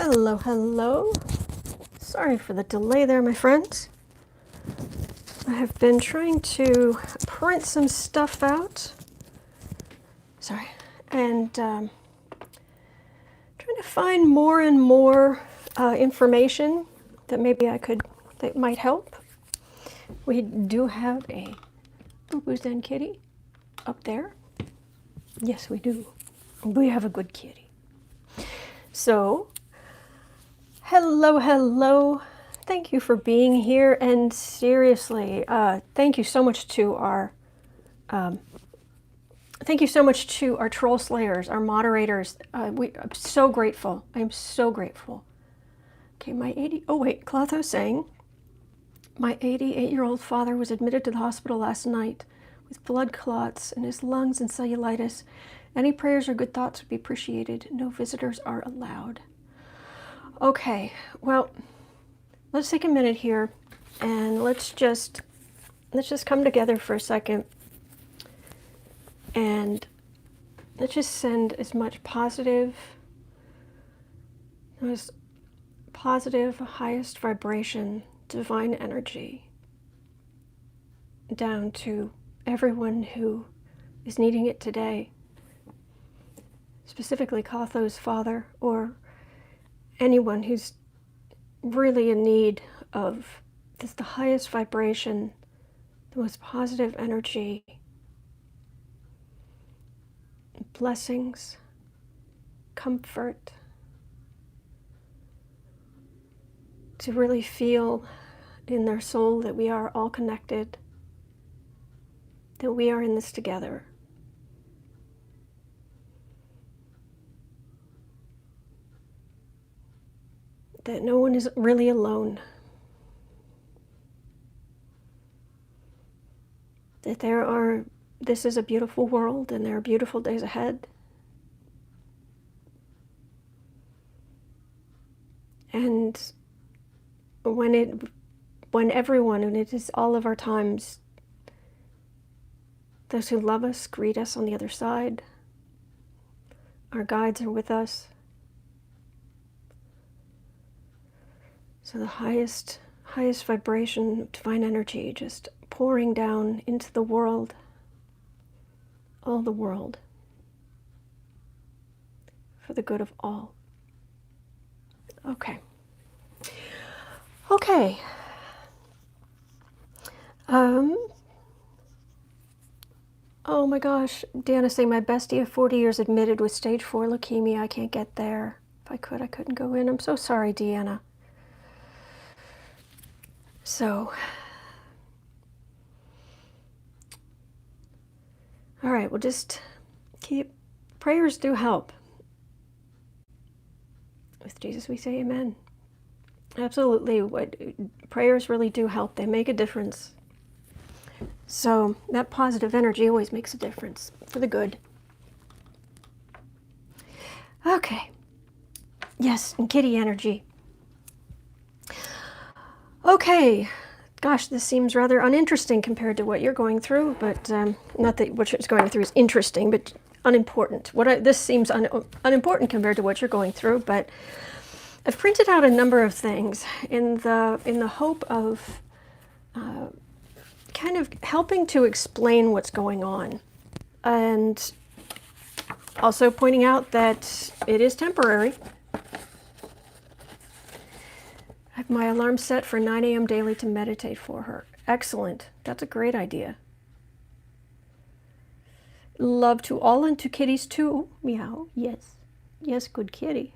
Hello, hello. Sorry for the delay there, my friends. I have been trying to print some stuff out. Sorry. And trying to find more and more information that maybe that might help. We do have a Boo-Boo Zen kitty up there. Yes, we do. We have a good kitty. So, hello, hello. Thank you for being here, and seriously, thank you so much to our troll slayers, our moderators. I'm so grateful. I'm so grateful. Okay, Clotho saying, my 88-year-old father was admitted to the hospital last night with blood clots in his lungs and cellulitis. Any prayers or good thoughts would be appreciated. No visitors are allowed. Okay, well, let's take a minute here and let's just come together for a second, and let's just send as much positive, highest vibration, divine energy down to everyone who is needing it today, specifically Clotho's father, or anyone who's really in need of the highest vibration, the most positive energy, blessings, comfort, to really feel in their soul that we are all connected, that we are in this together. That no one is really alone. That this is a beautiful world and there are beautiful days ahead. And when everyone, and it is all of our times, those who love us greet us on the other side. Our guides are with us. So the highest vibration of divine energy just pouring down into the world, all the world, for the good of all. Okay. Oh my gosh, Deanna saying my bestie of 40 years admitted with stage 4 leukemia. I can't get there. If I could, I couldn't go in. I'm so sorry, Deanna. So, all right, we'll just prayers do help. With Jesus we say amen. Absolutely, prayers really do help. They make a difference. So that positive energy always makes a difference for the good. Okay. Yes, and kitty energy. Okay. Gosh, this seems rather uninteresting compared to what you're going through, but not that what you're going through is interesting, but unimportant. This seems unimportant compared to what you're going through, but I've printed out a number of things in the hope of kind of helping to explain what's going on, and also pointing out that it is temporary. I have my alarm set for 9 a.m. daily to meditate for her. Excellent. That's a great idea. Love to all and to kitties too. Meow. Yes. Yes, good kitty.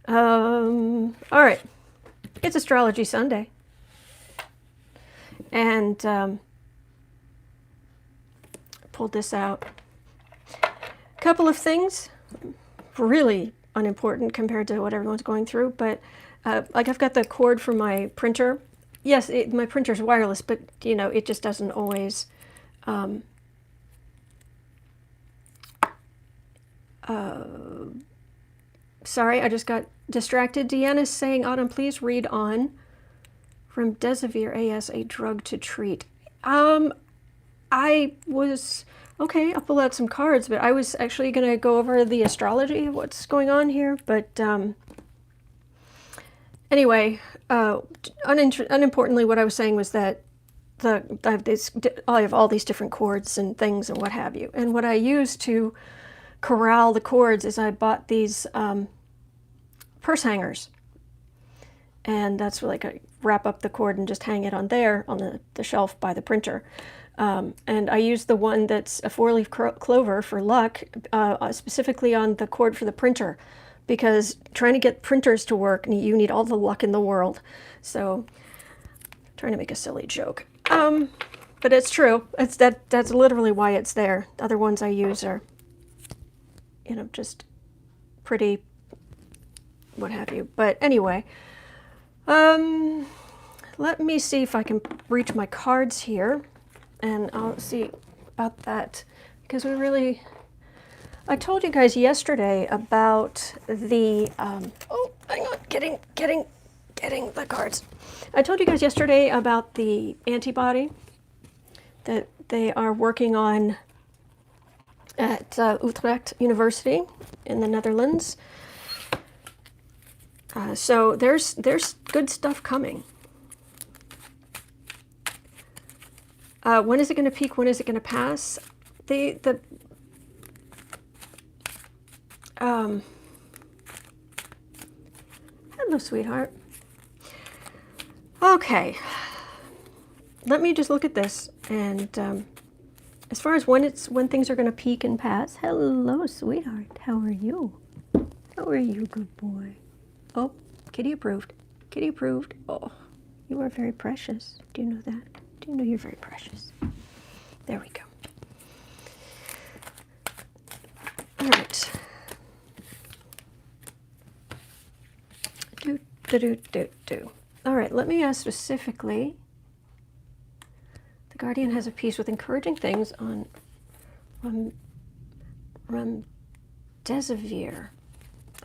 All right. It's Astrology Sunday. And pulled this out. A couple of things, really unimportant compared to what everyone's going through, but like I've got the cord for my printer. Yes, my printer's wireless, but it just doesn't always sorry, I just got distracted. Deanna's saying, Autumn, please read on from Desivir AS, a drug to treat. Okay, I'll pull out some cards, but I was actually going to go over the astrology of what's going on here, but Anyway, unimportantly, what I was saying was that I have all these different cords and things and what have you. And what I use to corral the cords is I bought these purse hangers. And that's like I wrap up the cord and just hang it on there on the shelf by the printer. And I use the one that's a 4-leaf clover for luck, specifically on the cord for the printer, because trying to get printers to work, you need all the luck in the world. So, trying to make a silly joke. But it's true. That's literally why it's there. The other ones I use are, just pretty, what have you. But anyway, let me see if I can reach my cards here, and I'll see about that, because I told you guys yesterday about the, oh, hang on, getting the cards. I told you guys yesterday about the antibody that they are working on at Utrecht University in the Netherlands. So there's good stuff coming. When is it going to peak? When is it going to pass? Hello, sweetheart. Okay, let me just look at this, and as far as when things are going to peak and pass. Hello, sweetheart. How are you? How are you, good boy? Oh, kitty approved. Kitty approved. Oh, you are very precious. Do you know that? Do you know you're very precious? There we go. All right. Do. All right, let me ask specifically. The Guardian has a piece with encouraging things on remdesivir.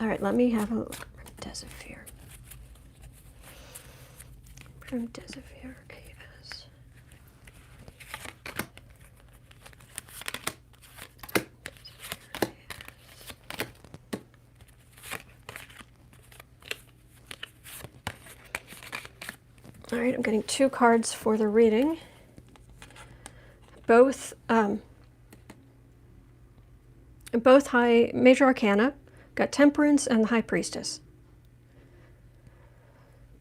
All right, let me have a look. Remdesivir. Remdesivir AS. All right, I'm getting 2 cards for the reading. Both high major arcana, got Temperance and the High Priestess.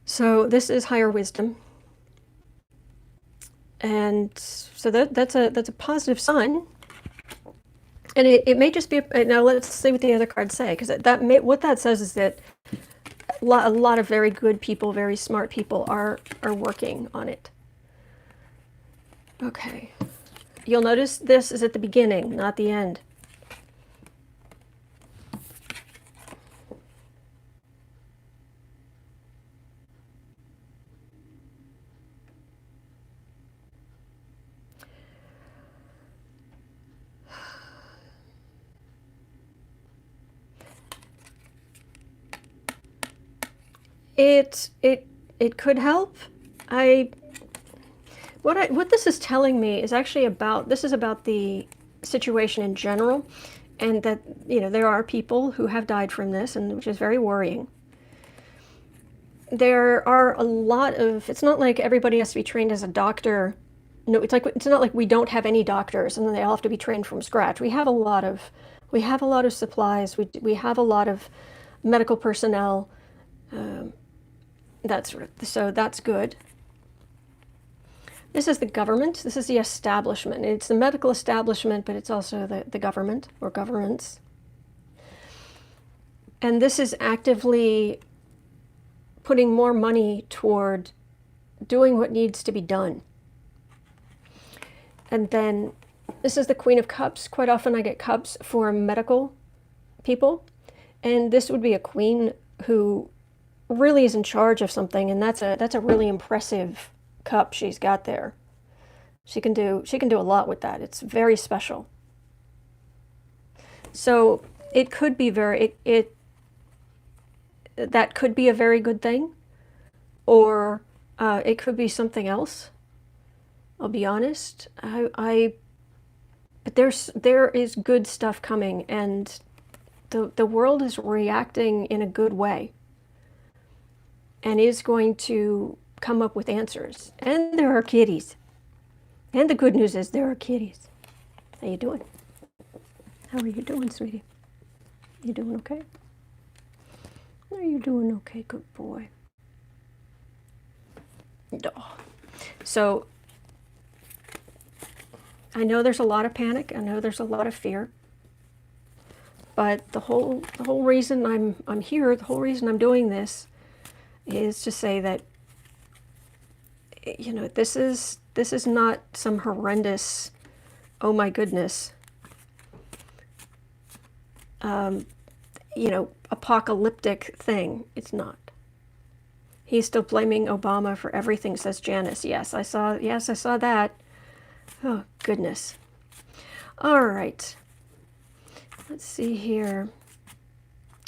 So this is higher wisdom, and so that's a positive sign. And it may just be now. Let's see what the other cards say, because what that says is that a lot of very good people, very smart people are working on it. Okay. You'll notice this is at the beginning, not the end. It could help. What this is telling me is actually about the situation in general, and that there are people who have died from this, and which is very worrying. There are a lot of, it's not like everybody has to be trained as a doctor. No, it's not like we don't have any doctors and then they all have to be trained from scratch. We have a lot of supplies. We have a lot of medical personnel. So that's good. This is the government. This is the establishment. It's the medical establishment, but it's also the government or governments. And this is actively putting more money toward doing what needs to be done. And then this is the Queen of Cups. Quite often I get cups for medical people. And this would be a queen who really is in charge of something, and that's a really impressive cup she's got there. She can do a lot with that. It's very special. So it could be that could be a very good thing, or it could be something else. I'll be honest. But there is good stuff coming, and the world is reacting in a good way. and is going to come up with answers. And there are kitties. And the good news is there are kitties. How you doing? How are you doing, sweetie? You doing okay? Are you doing okay, good boy? Oh. So, I know there's a lot of panic. I know there's a lot of fear. But the whole reason I'm here, the whole reason I'm doing this, is to say that, you know, this is not some horrendous, oh my goodness, you know, apocalyptic thing. It's not. He's still blaming Obama for everything, says Janice. Yes, I saw that. Oh, goodness. All right. Let's see here.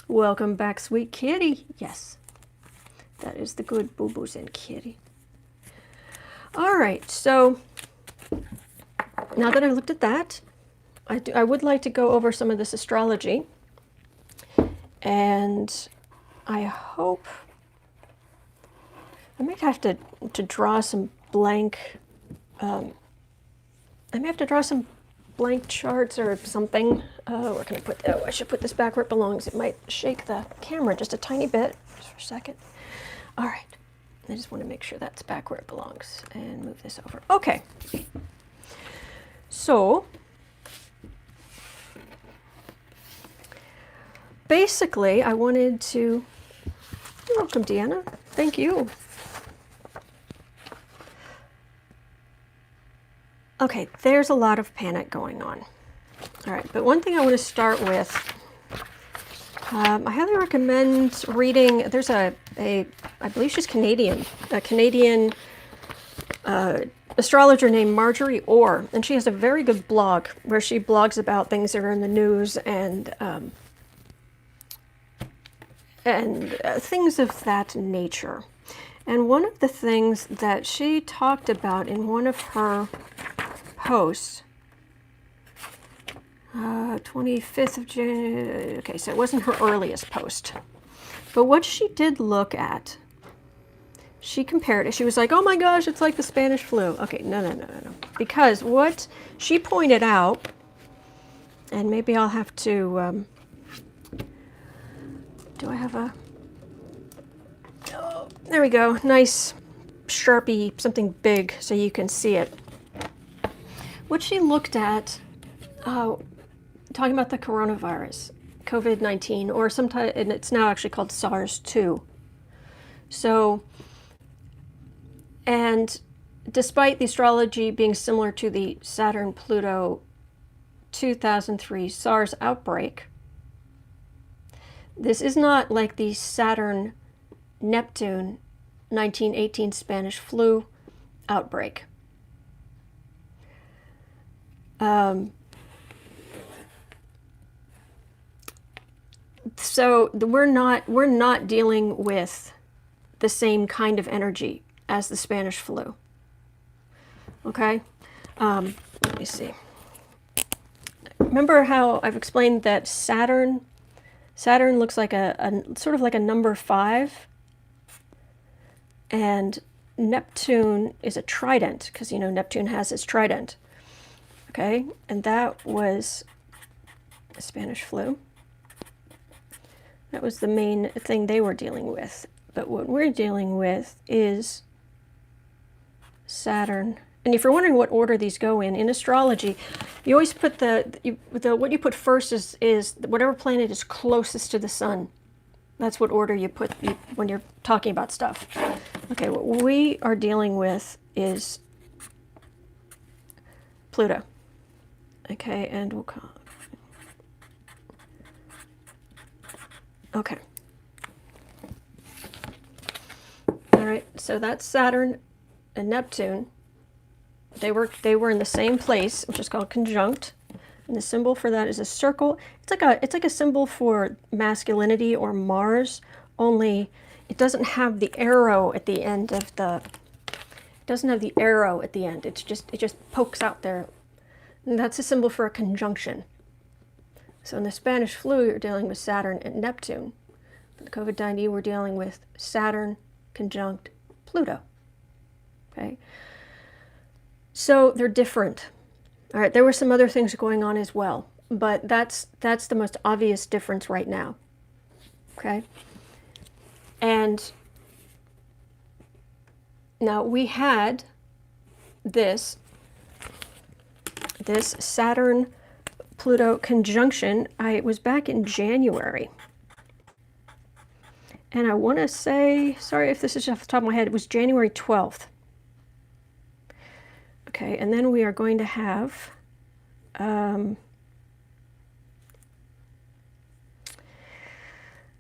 Welcome back, sweet kitty. Yes, that is the good boo-boos and kitty. All right, so now that I've looked at that, I would like to go over some of this astrology. And I hope I might have to draw some blank, I may have to draw some blank charts or something. Where can I put, oh, I should put this back where it belongs. It might shake the camera just a tiny bit, just for a second. All right, I just want to make sure that's back where it belongs and move this over. Okay, so basically I wanted to, you're welcome, Deanna, thank you. Okay, there's a lot of panic going on. All right, but one thing I want to start with, I highly recommend reading, there's I believe she's Canadian, a Canadian astrologer named Marjorie Orr, and she has a very good blog where she blogs about things that are in the news and things of that nature. And one of the things that she talked about in one of her post, 25th of January, okay, so it wasn't her earliest post, but what she did look at, she compared it, she was like, oh my gosh, it's like the Spanish flu. Okay, no, because what she pointed out, and maybe I'll have to, do I have a, oh, there we go, nice Sharpie, something big so you can see it. What she looked at, talking about the coronavirus, COVID-19, or sometimes, and it's now actually called SARS-2. So, and despite the astrology being similar to the Saturn-Pluto 2003 SARS outbreak, this is not like the Saturn-Neptune 1918 Spanish flu outbreak. So we're not dealing with the same kind of energy as the Spanish flu. Okay, let me see. Remember how I've explained that Saturn looks like a sort of like a number 5, and Neptune is a trident, because you know Neptune has its trident. Okay, and that was the Spanish flu. That was the main thing they were dealing with. But what we're dealing with is Saturn. And if you're wondering what order these go in astrology, you always put what you put first is whatever planet is closest to the sun. That's what order you put when you're talking about stuff. Okay, what we are dealing with is Pluto. Okay, and we'll call. Okay. All right, so that's Saturn and Neptune. They were in the same place, which is called conjunct. And the symbol for that is a circle. It's like a symbol for masculinity or Mars, only it doesn't have the arrow at the end of the. It doesn't have the arrow at the end. It just pokes out there. And that's a symbol for a conjunction. So in the Spanish flu, you're dealing with Saturn and Neptune. For the COVID-19, we're dealing with Saturn conjunct Pluto. Okay, so they're different. All right, there were some other things going on as well, but that's the most obvious difference right now. Okay, and now we had this Saturn Pluto conjunction. It was back in January. And I want to say, sorry if this is off the top of my head, it was January 12th. Okay, and then we are going to have,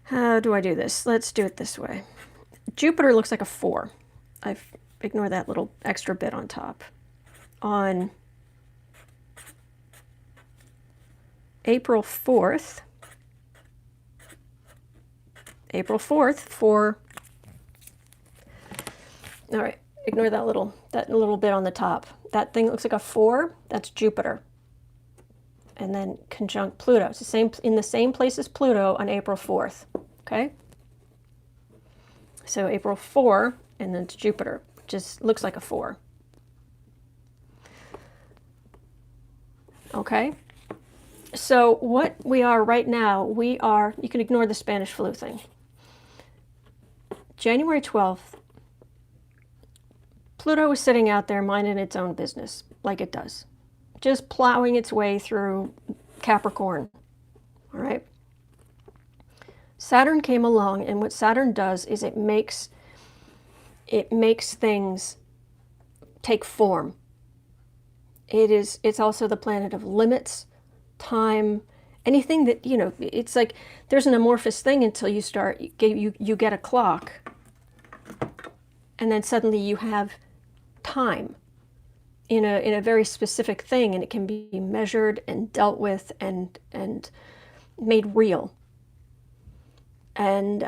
how do I do this? Let's do it this way. Jupiter looks like a 4. I've ignored that little extra bit on top. On April 4th, for, all right, ignore that little bit on the top. That thing looks like a 4, that's Jupiter. And then conjunct Pluto. It's the same, in the same place as Pluto on April 4th, okay? So April 4, and then it's Jupiter, which just looks like a 4. Okay? So what we are right now, we are, you can ignore the Spanish flu thing. January 12th, Pluto was sitting out there minding its own business, like it does. Just plowing its way through Capricorn, all right? Saturn came along, and what Saturn does is it makes things take form. It's also the planet of limits, time, anything that, you know, it's like there's an amorphous thing until you start, you get a clock, and then suddenly you have time in a very specific thing, and it can be measured and dealt with and made real. And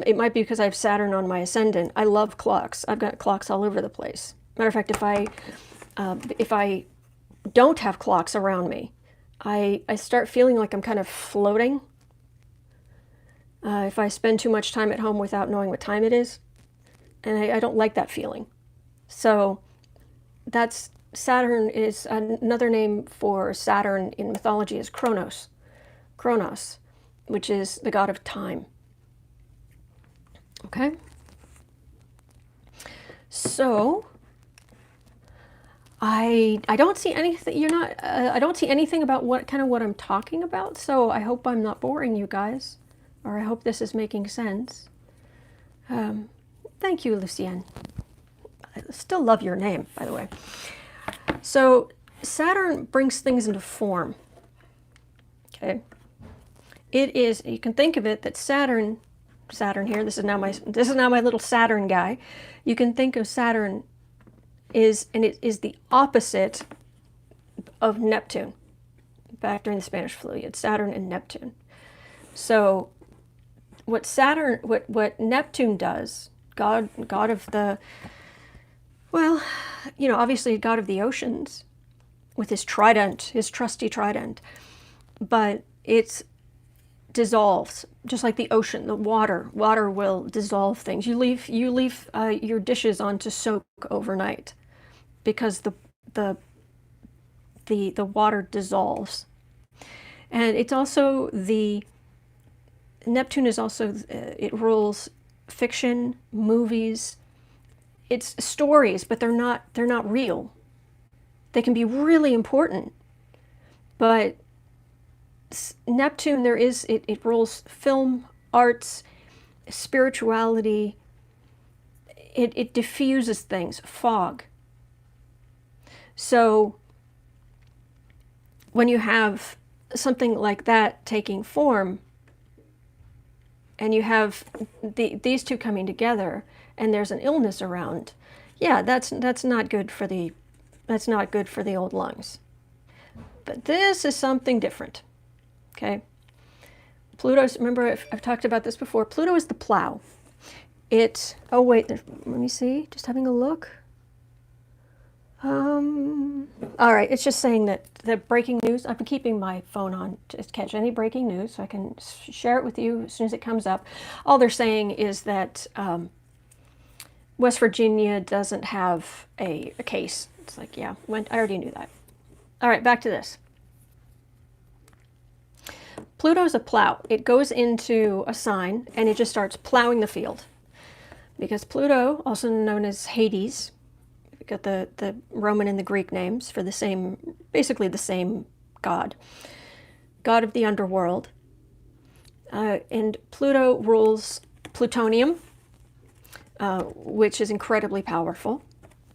it might be because I have Saturn on my ascendant. I love clocks. I've got clocks all over the place. Matter of fact, if I don't have clocks around me, I start feeling like I'm kind of floating. If I spend too much time at home without knowing what time it is, and I don't like that feeling. So that's, Saturn is another name for Saturn in mythology is Kronos, which is the god of time. Okay? So I don't see anything, I don't see anything about what I'm talking about, so I hope I'm not boring you guys, or I hope this is making sense. Thank you, Lucienne. I still love your name, by the way. So Saturn brings things into form. Okay. It is, you can think of it that Saturn here, this is now my little Saturn guy. You can think of Saturn and it is the opposite of Neptune. Back during the Spanish flu, you had Saturn and Neptune. So what Neptune does, God of the, well, you know, obviously God of the oceans with his trident, his trusty trident, but it's dissolves, just like the ocean, the water will dissolve things. You leave your dishes on to soak overnight because the water dissolves. And it's also Neptune is also, it rules fiction, movies. It's stories, but they're not real. They can be really important, but Neptune, it rules film, arts, spirituality. It diffuses things, fog. So when you have something like that taking form, and you have these two coming together, and there's an illness around, yeah, that's not good for the old lungs. But this is something different. Okay, Pluto's, remember I've talked about this before, Pluto is the plow. Oh wait, let me see, just having a look. All right, it's just saying that the breaking news, I've been keeping my phone on to catch any breaking news so I can share it with you as soon as it comes up. All they're saying is that West Virginia doesn't have a case. It's like, yeah, I already knew that. All right, back to this. Pluto's a plow. It goes into a sign and it just starts plowing the field. Because Pluto, also known as Hades, we got the Roman and the Greek names for the same, basically the same god. God of the underworld. And Pluto rules plutonium, which is incredibly powerful.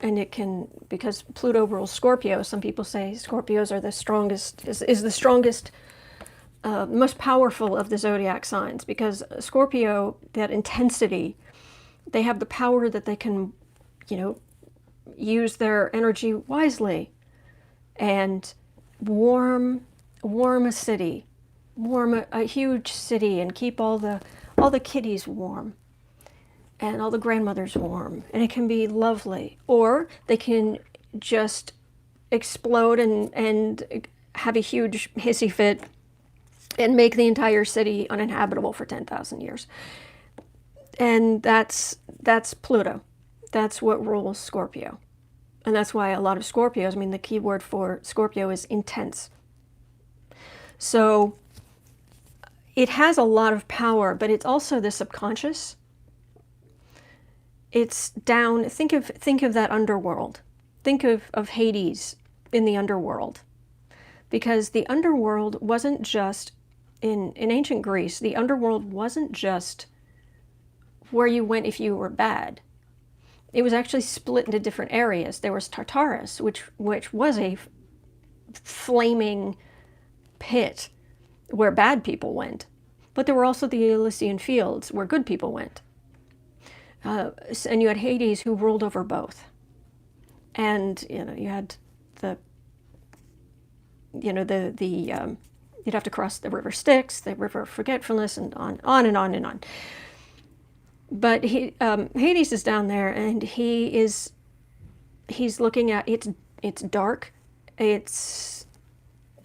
And it can, because Pluto rules Scorpio, some people say Scorpios are the strongest, is the strongest, most powerful of the zodiac signs, because Scorpio, that intensity, they have the power that they can, you know, use their energy wisely and warm a city, warm a huge city, and keep all the kiddies warm and all the grandmothers warm, and it can be lovely. Or they can just explode and have a huge hissy fit and make the entire city uninhabitable for 10,000 years. And that's Pluto. That's what rules Scorpio. And that's why a lot of Scorpios, I mean, the key word for Scorpio is intense. So it has a lot of power, but it's also the subconscious. It's down, think of that underworld. Think of Hades in the underworld. Because the underworld wasn't just, in ancient Greece, the underworld wasn't just where you went if you were bad. It was actually split into different areas. There was Tartarus, which was a flaming pit where bad people went. But there were also the Elysian fields where good people went. And you had Hades, who ruled over both. And, you know, you had you'd have to cross the river Styx, the river of forgetfulness, and on and on and on. But Hades is down there, and he's looking at, it's dark, it's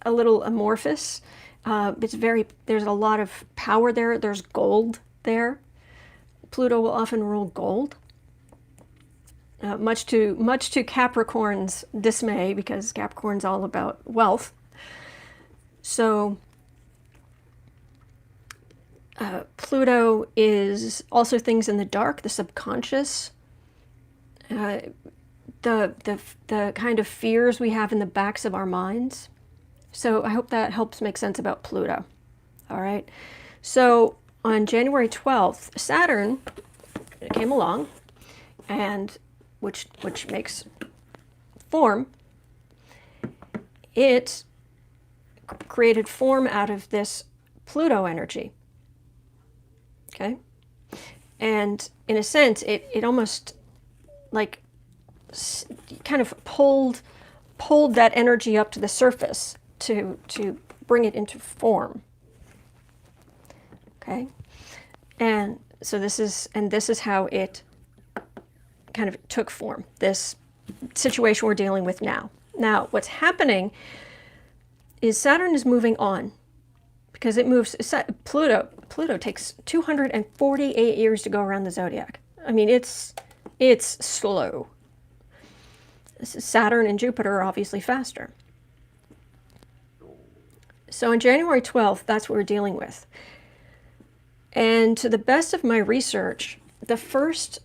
a little amorphous, there's a lot of power there, there's gold there. Pluto will often rule gold, much to Capricorn's dismay, because Capricorn's all about wealth. So Pluto is also things in the dark, the subconscious, the kind of fears we have in the backs of our minds. So I hope that helps make sense about Pluto. All right. So on January 12th, Saturn came along, and which makes form. It created form out of this Pluto energy. Okay? And in a sense, it almost like kind of pulled that energy up to the surface to bring it into form. Okay? And so this is how it kind of took form, this situation we're dealing with now. Now, what's happening is Saturn is moving on, because it moves, Pluto takes 248 years to go around the zodiac. I mean, it's slow. Saturn and Jupiter are obviously faster. So on January 12th, that's what we're dealing with. And to the best of my research, the first,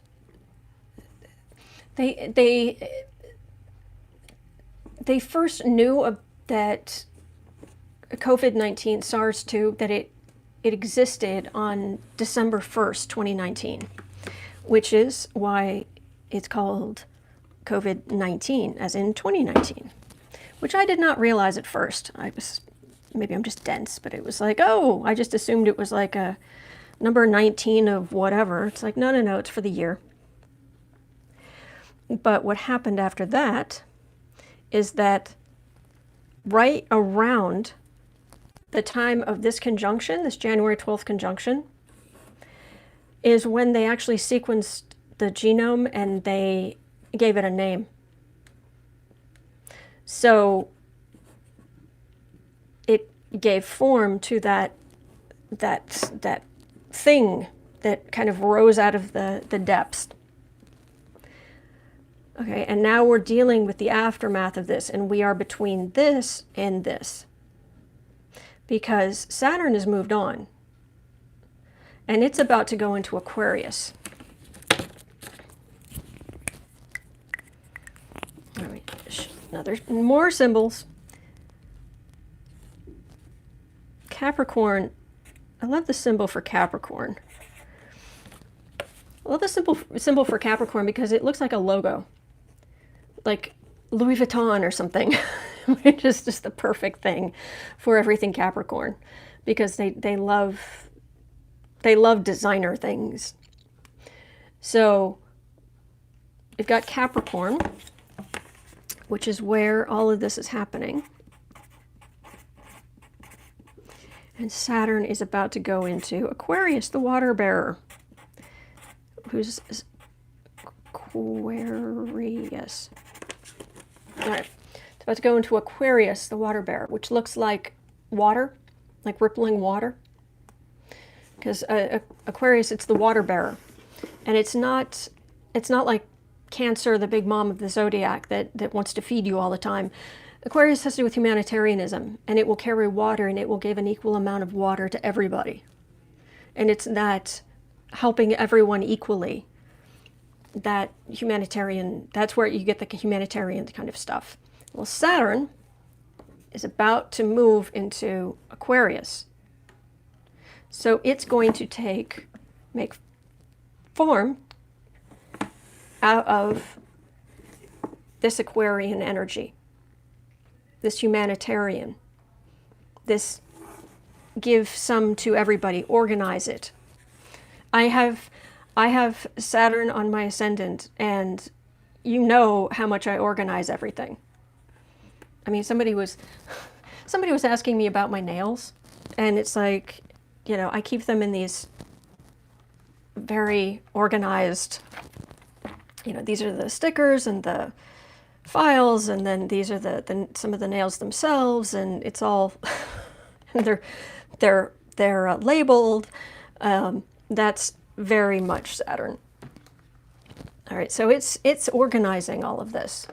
they first knew that COVID-19, SARS-2, that it existed on December 1st, 2019, which is why it's called COVID-19, as in 2019, which I did not realize at first. Maybe I'm just dense, but it was like, oh, I just assumed it was like a number 19 of whatever. It's like, no, it's for the year. But what happened after that is that right around the time of this conjunction, this January 12th conjunction, is when they actually sequenced the genome and they gave it a name. So it gave form to that thing that kind of rose out of the depths. Okay, and now we're dealing with the aftermath of this, and we are between this and this. Because Saturn has moved on, and it's about to go into Aquarius. All right, now there's more symbols. Capricorn, I love the symbol for Capricorn. I love the symbol for Capricorn because it looks like a logo. Like Louis Vuitton or something, which is just the perfect thing for everything Capricorn, because they love designer things. So we've got Capricorn, which is where all of this is happening. And Saturn is about to go into Aquarius, the water bearer, who's Aquarius. All right, it's about to go into Aquarius, the water bearer, which looks like water, like rippling water. Because Aquarius, it's the water bearer, and it's not like Cancer, the big mom of the zodiac that wants to feed you all the time. Aquarius has to do with humanitarianism, and it will carry water, and it will give an equal amount of water to everybody. And it's that helping everyone equally. That humanitarian, that's where you get the humanitarian kind of stuff. Well, Saturn is about to move into Aquarius. So it's going to make form out of this Aquarian energy, this humanitarian, this give some to everybody, organize it. I have Saturn on my ascendant, and you know how much I organize everything. I mean, somebody was asking me about my nails, and it's like, you know, I keep them in these very organized, you know, these are the stickers and the files, and then these are the some of the nails themselves, and it's all they're labeled. That's very much Saturn. All right, so it's organizing all of this,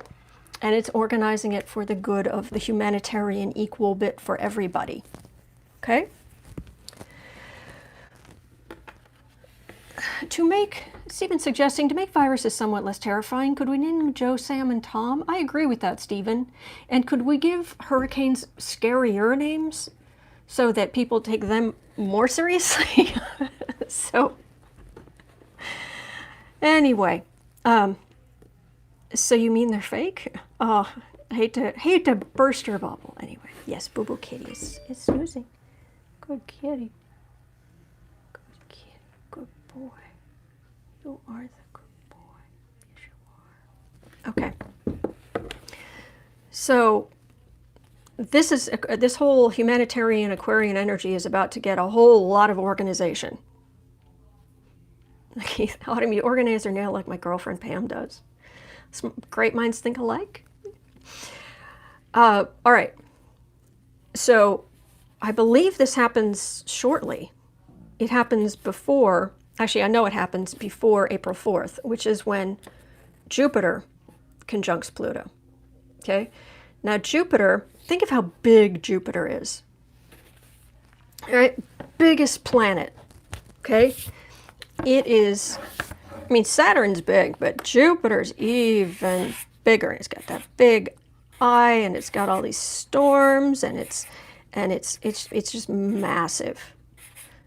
and it's organizing it for the good of the humanitarian equal bit for everybody. Okay? Stephen's suggesting to make viruses somewhat less terrifying, could we name them Joe, Sam, and Tom? I agree with that, Stephen. And could we give hurricanes scarier names so that people take them more seriously? So, anyway, so you mean they're fake? Oh, I hate to burst your bubble. Anyway, yes, Boo Boo Kitty is snoozing. Good kitty. Good kitty. Good boy. You are the good boy. Yes, you are. Okay. So this whole humanitarian Aquarian energy is about to get a whole lot of organization. He ought to be organizer now, like my girlfriend Pam does. Some great minds think alike. All right. So I believe this happens shortly. It happens before, actually I know it happens before April 4th, which is when Jupiter conjuncts Pluto. Okay? Now Jupiter, think of how big Jupiter is. All right? Biggest planet. Okay? It is, I mean, Saturn's big, but Jupiter's even bigger. It's got that big eye, and it's got all these storms, and it's just massive.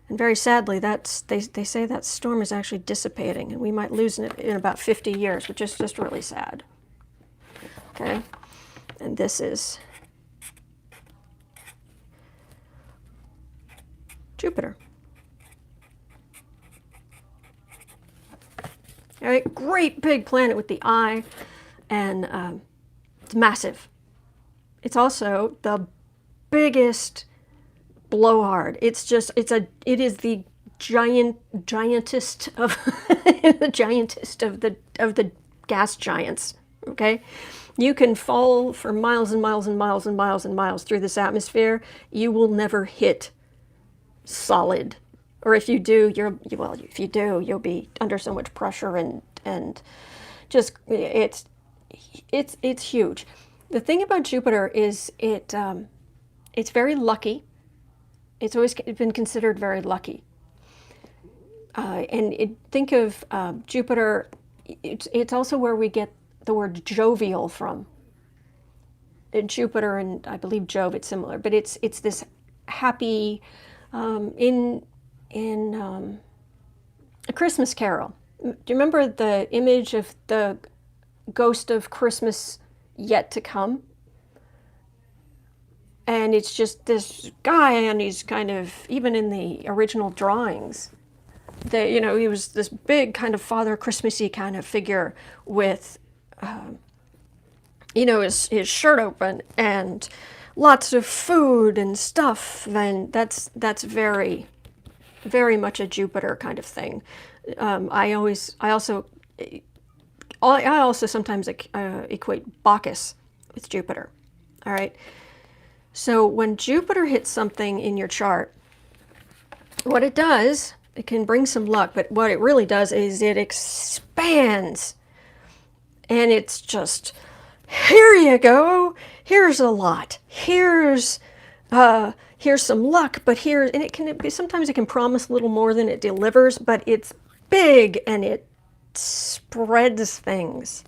And very sadly, they say that storm is actually dissipating, and we might lose it in about 50 years, which is just really sad. Okay, and this is Jupiter. All right, great big planet with the eye, and it's massive. It's also the biggest blowhard. It is the giantest of the giantest of the gas giants. Okay, you can fall for miles and miles and miles and miles and miles through this atmosphere. You will never hit solid. Or if you do, you'll be under so much pressure, and just it's it's huge. The thing about Jupiter is it's very lucky. It's always been considered very lucky. Think of Jupiter, it's also where we get the word jovial from. Jupiter and I believe Jove, it's similar, but it's this happy, in A Christmas Carol. Do you remember the image of the ghost of Christmas yet to come? And it's just this guy, and he's kind of, even in the original drawings, he was this big kind of Father Christmassy kind of figure with, his shirt open and lots of food and stuff. And that's very, very much a Jupiter kind of thing. I also sometimes equate Bacchus with Jupiter. All right. So when Jupiter hits something in your chart, what it does, it can bring some luck, but what it really does is it expands. And it's just, here you go, here's a lot, here's some luck, but sometimes it can promise a little more than it delivers, but it's big and it spreads things.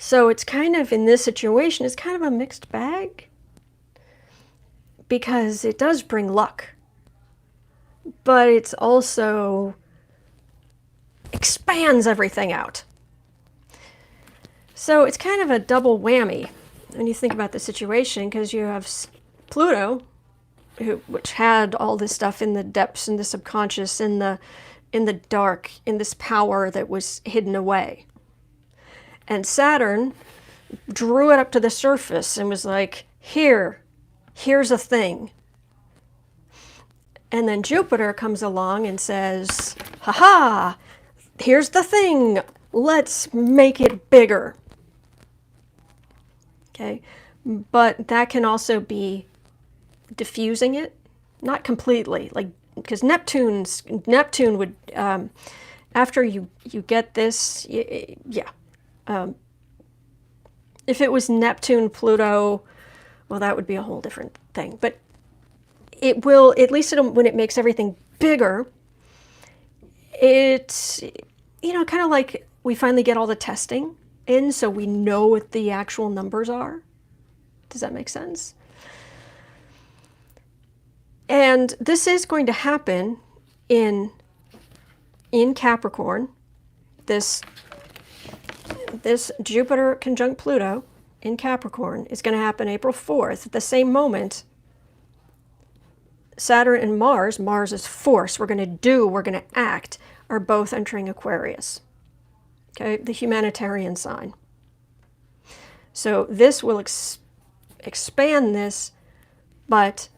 So it's kind of, in this situation, it's kind of a mixed bag, because it does bring luck, but it's also expands everything out. So it's kind of a double whammy when you think about the situation, because you have Pluto, which had all this stuff in the depths, in the subconscious, in the dark, in this power that was hidden away. And Saturn drew it up to the surface and was like, here's a thing. And then Jupiter comes along and says, ha-ha, here's the thing, let's make it bigger. Okay, but that can also be diffusing it, not completely, like, because Neptune would, after you get this, yeah. If it was Neptune, Pluto, well, that would be a whole different thing. But it will, at least when it makes everything bigger, it's, kind of like we finally get all the testing in, so we know what the actual numbers are. Does that make sense? And this is going to happen in Capricorn. This Jupiter conjunct Pluto in Capricorn is going to happen April 4th. At the same moment, Saturn and Mars is force, we're going to act, are both entering Aquarius. Okay, the humanitarian sign. So this will expand this, but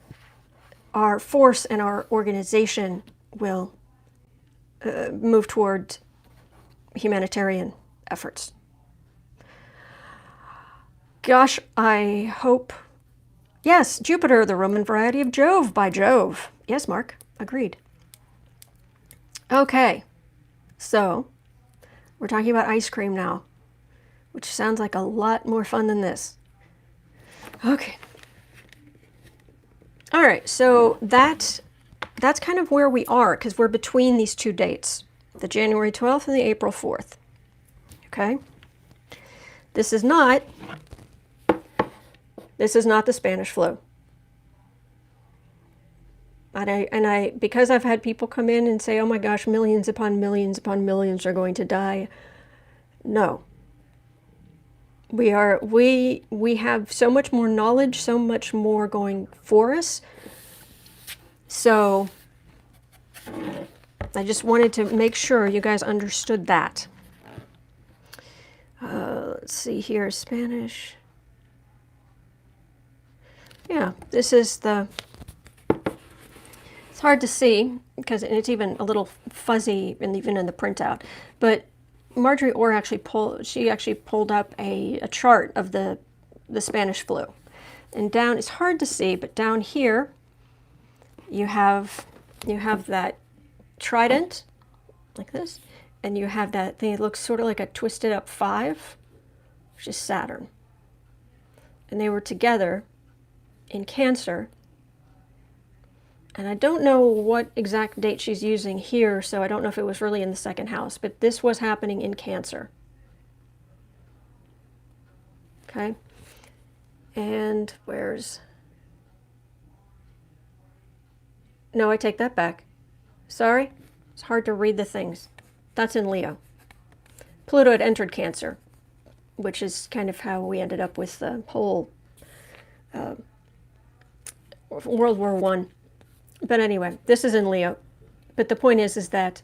our force and our organization will move toward humanitarian efforts. Gosh, I hope. Yes, Jupiter, the Roman variety of Jove, by Jove. Yes, Mark, agreed. Okay, so we're talking about ice cream now, which sounds like a lot more fun than this. Okay. All right, so that's kind of where we are, because we're between these two dates, the January 12th and the April 4th. Okay? This is not the Spanish flu. And because I've had people come in and say, oh my gosh, millions upon millions upon millions are going to die. No. We have so much more knowledge, so much more going for us. So I just wanted to make sure you guys understood that. Let's see here, Spanish. Yeah, this is it's hard to see because it's even a little fuzzy even in the printout. But Marjorie Orr actually pulled up a chart of the Spanish flu. And down, it's hard to see, but down here you have that trident like this, and you have that thing that looks sort of like a twisted up 5, which is Saturn. And they were together in Cancer. And I don't know what exact date she's using here, so I don't know if it was really in the 2nd house, but this was happening in Cancer. Okay? And where's... No, I take that back. Sorry? It's hard to read the things. That's in Leo. Pluto had entered Cancer, which is kind of how we ended up with the whole World War I. But anyway, this is in Leo. But the point is that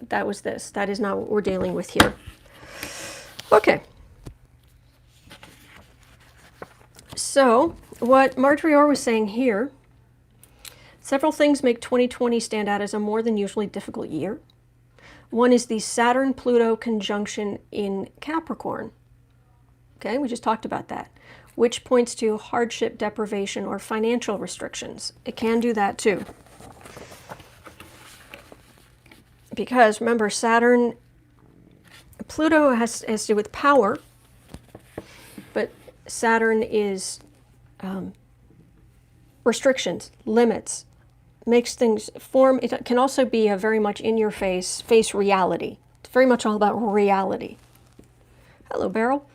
that was this. That is not what we're dealing with here. Okay. So, what Marjorie Orr was saying here, several things make 2020 stand out as a more than usually difficult year. One is the Saturn-Pluto conjunction in Capricorn. Okay, we just talked about that, which points to hardship, deprivation, or financial restrictions. It can do that too. Because remember, Saturn, Pluto has to do with power, but Saturn is restrictions, limits, makes things form. It can also be a very much in your face reality. It's very much all about reality. Hello, Beryl.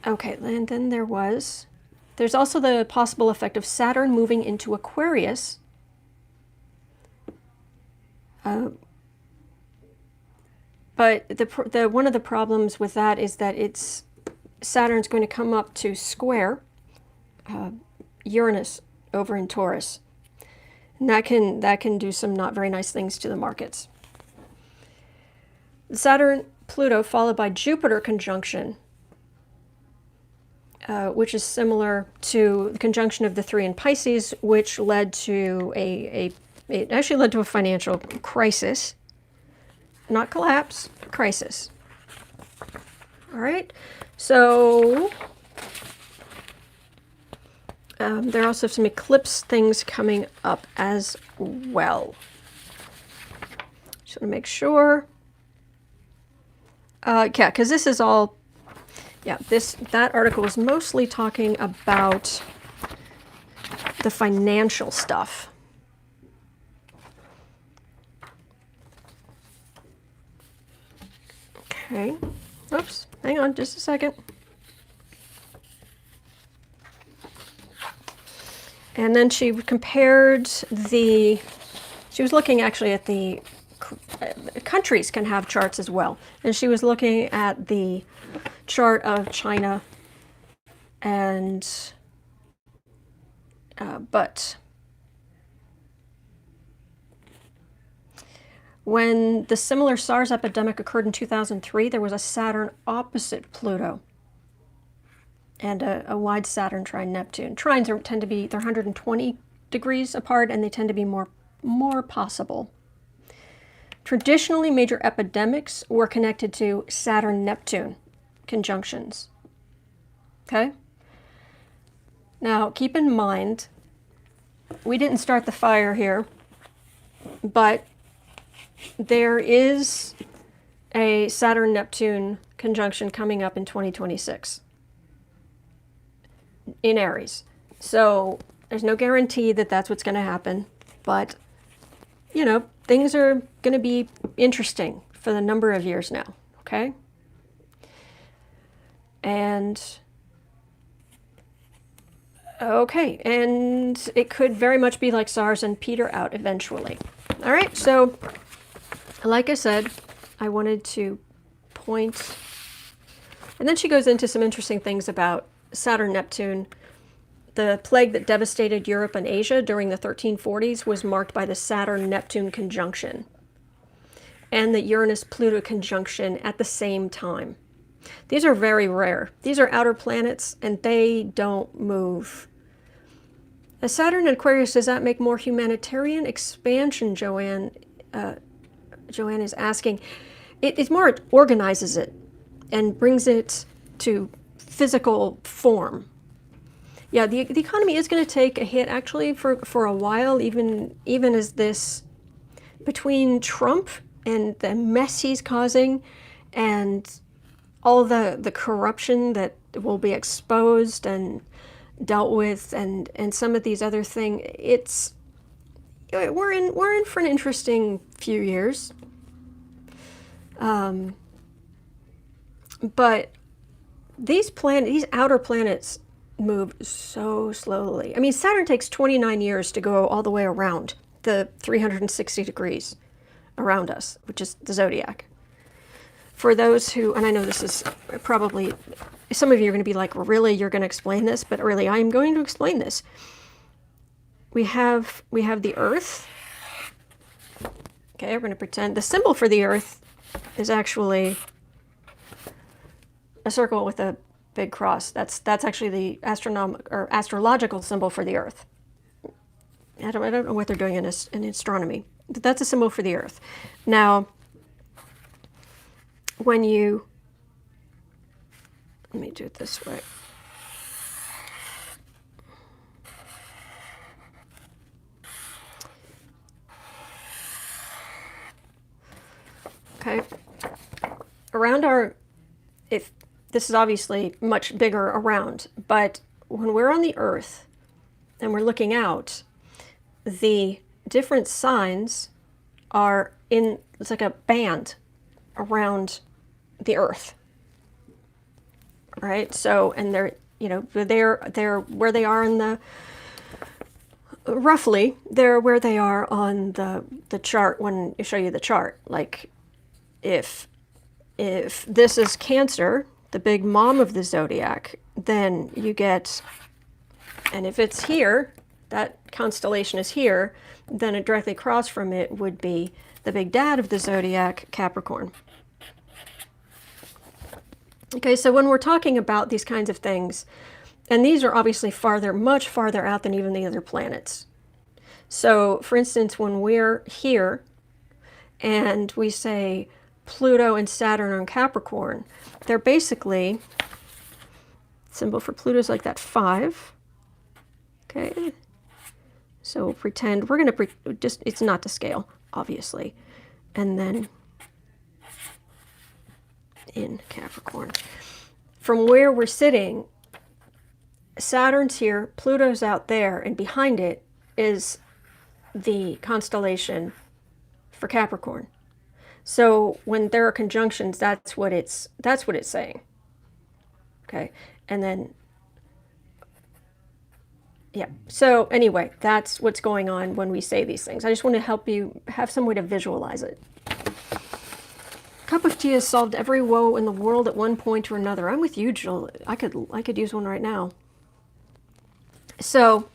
Okay, and then there's also the possible effect of Saturn moving into Aquarius. But the one of the problems with that is that Saturn's going to come up to square Uranus over in Taurus. And that can do some not very nice things to the markets. Saturn-Pluto followed by Jupiter conjunction, which is similar to the conjunction of the 3 in Pisces, which led to it actually led to a financial crisis. Not collapse, crisis. All right, so there are also some eclipse things coming up as well. Just want to make sure. Yeah, because this is all, yeah, that article was mostly talking about the financial stuff. Okay, oops, hang on just a second. And then she compared she was looking actually at the countries can have charts as well. And she was looking at the chart of China and, but when the similar SARS epidemic occurred in 2003, there was a Saturn opposite Pluto and a wide Saturn trine Neptune. Trines tend to be, they're 120 degrees apart, and they tend to be more possible. Traditionally, major epidemics were connected to Saturn-Neptune conjunctions. Okay? Now, keep in mind, we didn't start the fire here, but there is a Saturn-Neptune conjunction coming up in 2026 in Aries. So there's no guarantee that that's what's going to happen, but, you know, things are going to be interesting for the number of years now, okay? And, okay, and it could very much be like SARS and peter out eventually. All right, so like I said, I wanted to point, and then she goes into some interesting things about Saturn-Neptune. The plague that devastated Europe and Asia during the 1340s was marked by the Saturn-Neptune conjunction and the Uranus-Pluto conjunction at the same time. These are very rare. These are outer planets, and they don't move. As Saturn and Aquarius, does that make more humanitarian expansion, Joanne? Joanne is asking. It's more, it organizes it and brings it to physical form. Yeah, the economy is going to take a hit actually for a while, even as this, between Trump and the mess he's causing and all the corruption that will be exposed and dealt with, and some of these other things, we're in for an interesting few years. But these outer planets move so slowly. I mean, Saturn takes 29 years to go all the way around the 360 degrees around us, which is the zodiac. For those who, and I know this is probably, some of you are going to be like, really, you're going to explain this? But really, I'm going to explain this. We have the Earth. Okay, we're going to pretend the symbol for the Earth is actually a circle with a big cross. That's actually the astrological symbol for the Earth. I don't know what they're doing in astronomy, but that's a symbol for the Earth. Now, when you, let me do it this way. Okay, around if this is obviously much bigger around, but when we're on the Earth and we're looking out, the different signs are it's like a band around the Earth, right? So, and they're where they are in the, roughly, they're where they are on the chart when you show you the chart. Like, if this is Cancer, the big mom of the zodiac, then you get, and if it's here, that constellation is here, then directly across from it would be the big dad of the zodiac, Capricorn. Okay, so when we're talking about these kinds of things, and these are obviously much farther out than even the other planets. So, for instance, when we're here and we say Pluto and Saturn on Capricorn, they're basically, symbol for Pluto is like that 5. Okay, so we'll pretend we're going to it's not to scale, obviously, and then in Capricorn. From where we're sitting, Saturn's here, Pluto's out there, and behind it is the constellation for Capricorn. So when there are conjunctions, that's what it's saying. Okay, and then yeah. So anyway, that's what's going on when we say these things. I just want to help you have some way to visualize it. Cup of tea has solved every woe in the world at one point or another. I'm with you, Jill. I could use one right now. So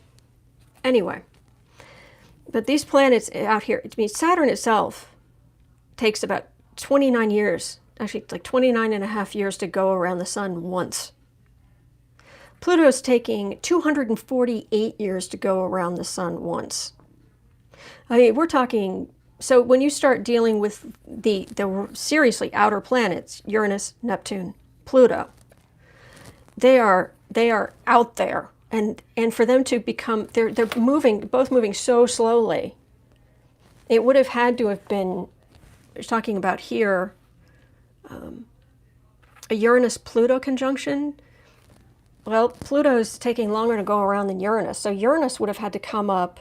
anyway, but these planets out here, I mean, Saturn itself takes about 29 years, actually it's like 29 and a half years to go around the sun once. Pluto's taking 248 years to go around the sun once. I mean, we're talking, so when you start dealing with the seriously outer planets, Uranus, Neptune, Pluto, they are out there. And for them to become, they're both moving so slowly. It would have had to have been, talking about here, a Uranus-Pluto conjunction. Well, Pluto's taking longer to go around than Uranus, so Uranus would have had to come up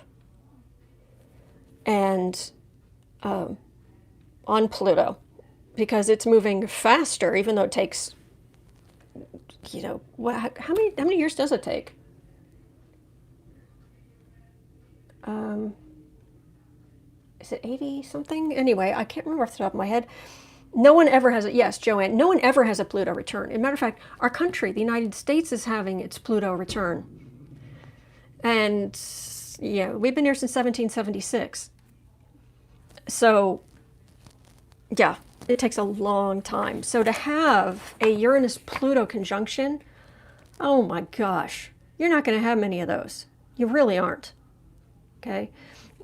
and on Pluto, because it's moving faster, even though it takes, how many years does it take? Is it 80 something? Anyway, I can't remember off the top of my head. No one ever has yes, Joanne, no one ever has a Pluto return. As a matter of fact, our country, the United States, is having its Pluto return. And yeah, we've been here since 1776. So yeah, it takes a long time. So to have a Uranus-Pluto conjunction, oh my gosh, you're not going to have many of those. You really aren't. Okay?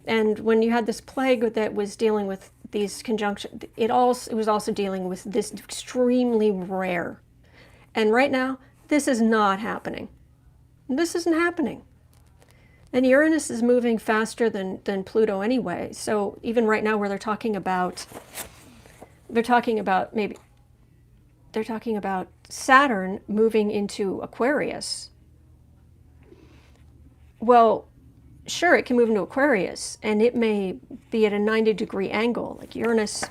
And when you had this plague that was dealing with these conjunctions, it was also dealing with this extremely rare. And right now, this is not happening. This isn't happening. And Uranus is moving faster than Pluto anyway. So even right now where they're talking about Saturn moving into Aquarius. Well, sure, it can move into Aquarius, and it may be at a 90-degree angle, like Uranus.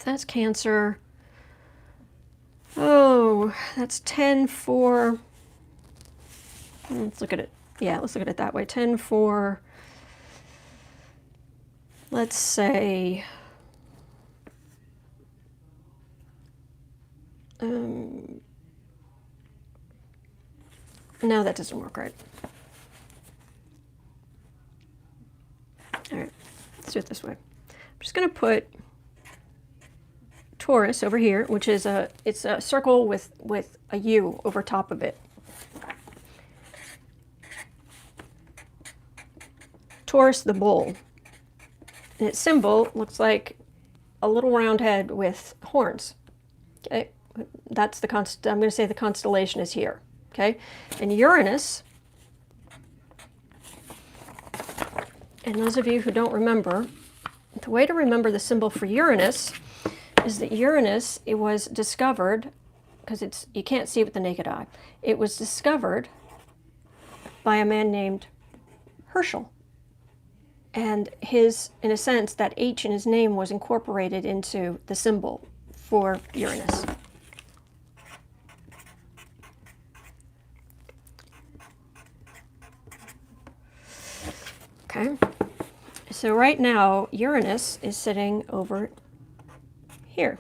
That's Cancer. Oh, that's 10 for... Let's look at it. Yeah, let's look at it that way. 10 for... Let's say... No, that doesn't work right. All right, let's do it this way. I'm just going to put Taurus over here, which is it's a circle with a U over top of it. Taurus, the bull. And its symbol looks like a little round head with horns. Okay, that's the I'm going to say the constellation is here. Okay, and Uranus. And those of you who don't remember, the way to remember the symbol for Uranus is that Uranus, it was discovered, because you can't see it with the naked eye, it was discovered by a man named Herschel. And in a sense, that H in his name was incorporated into the symbol for Uranus. Okay, so right now Uranus is sitting over here.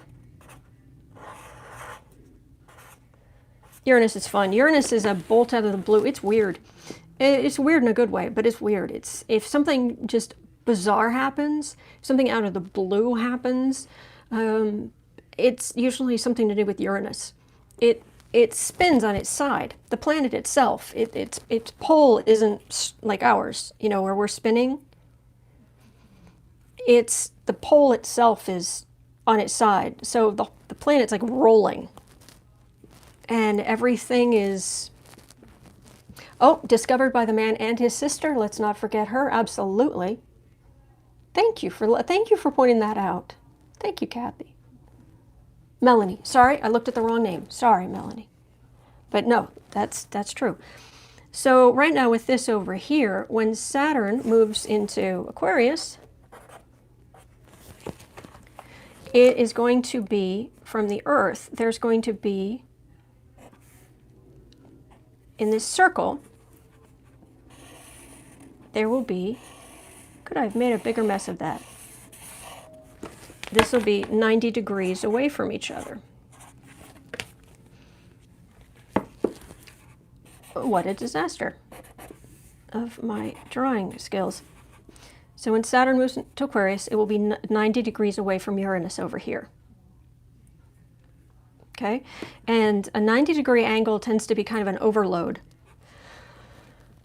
Uranus is fun. Uranus is a bolt out of the blue. It's weird. It's weird in a good way, but it's weird. If something just bizarre happens, something out of the blue happens, it's usually something to do with Uranus. It spins on its side. The planet itself, its pole isn't like ours, you know, where we're spinning. The pole itself is on its side. So the planet's like rolling. And everything is, discovered by the man and his sister. Let's not forget her. Absolutely. Thank you for pointing that out. Thank you, Kathy. Melanie. Sorry, I looked at the wrong name. Sorry, Melanie. But no, that's true. So right now with this over here, when Saturn moves into Aquarius, it is going to be from the Earth. There's going to be, in this circle, there will be, could I have made a bigger mess of that? This will be 90 degrees away from each other. What a disaster of my drawing skills. So when Saturn moves to Aquarius, it will be 90 degrees away from Uranus over here. Okay? And a 90-degree angle tends to be kind of an overload.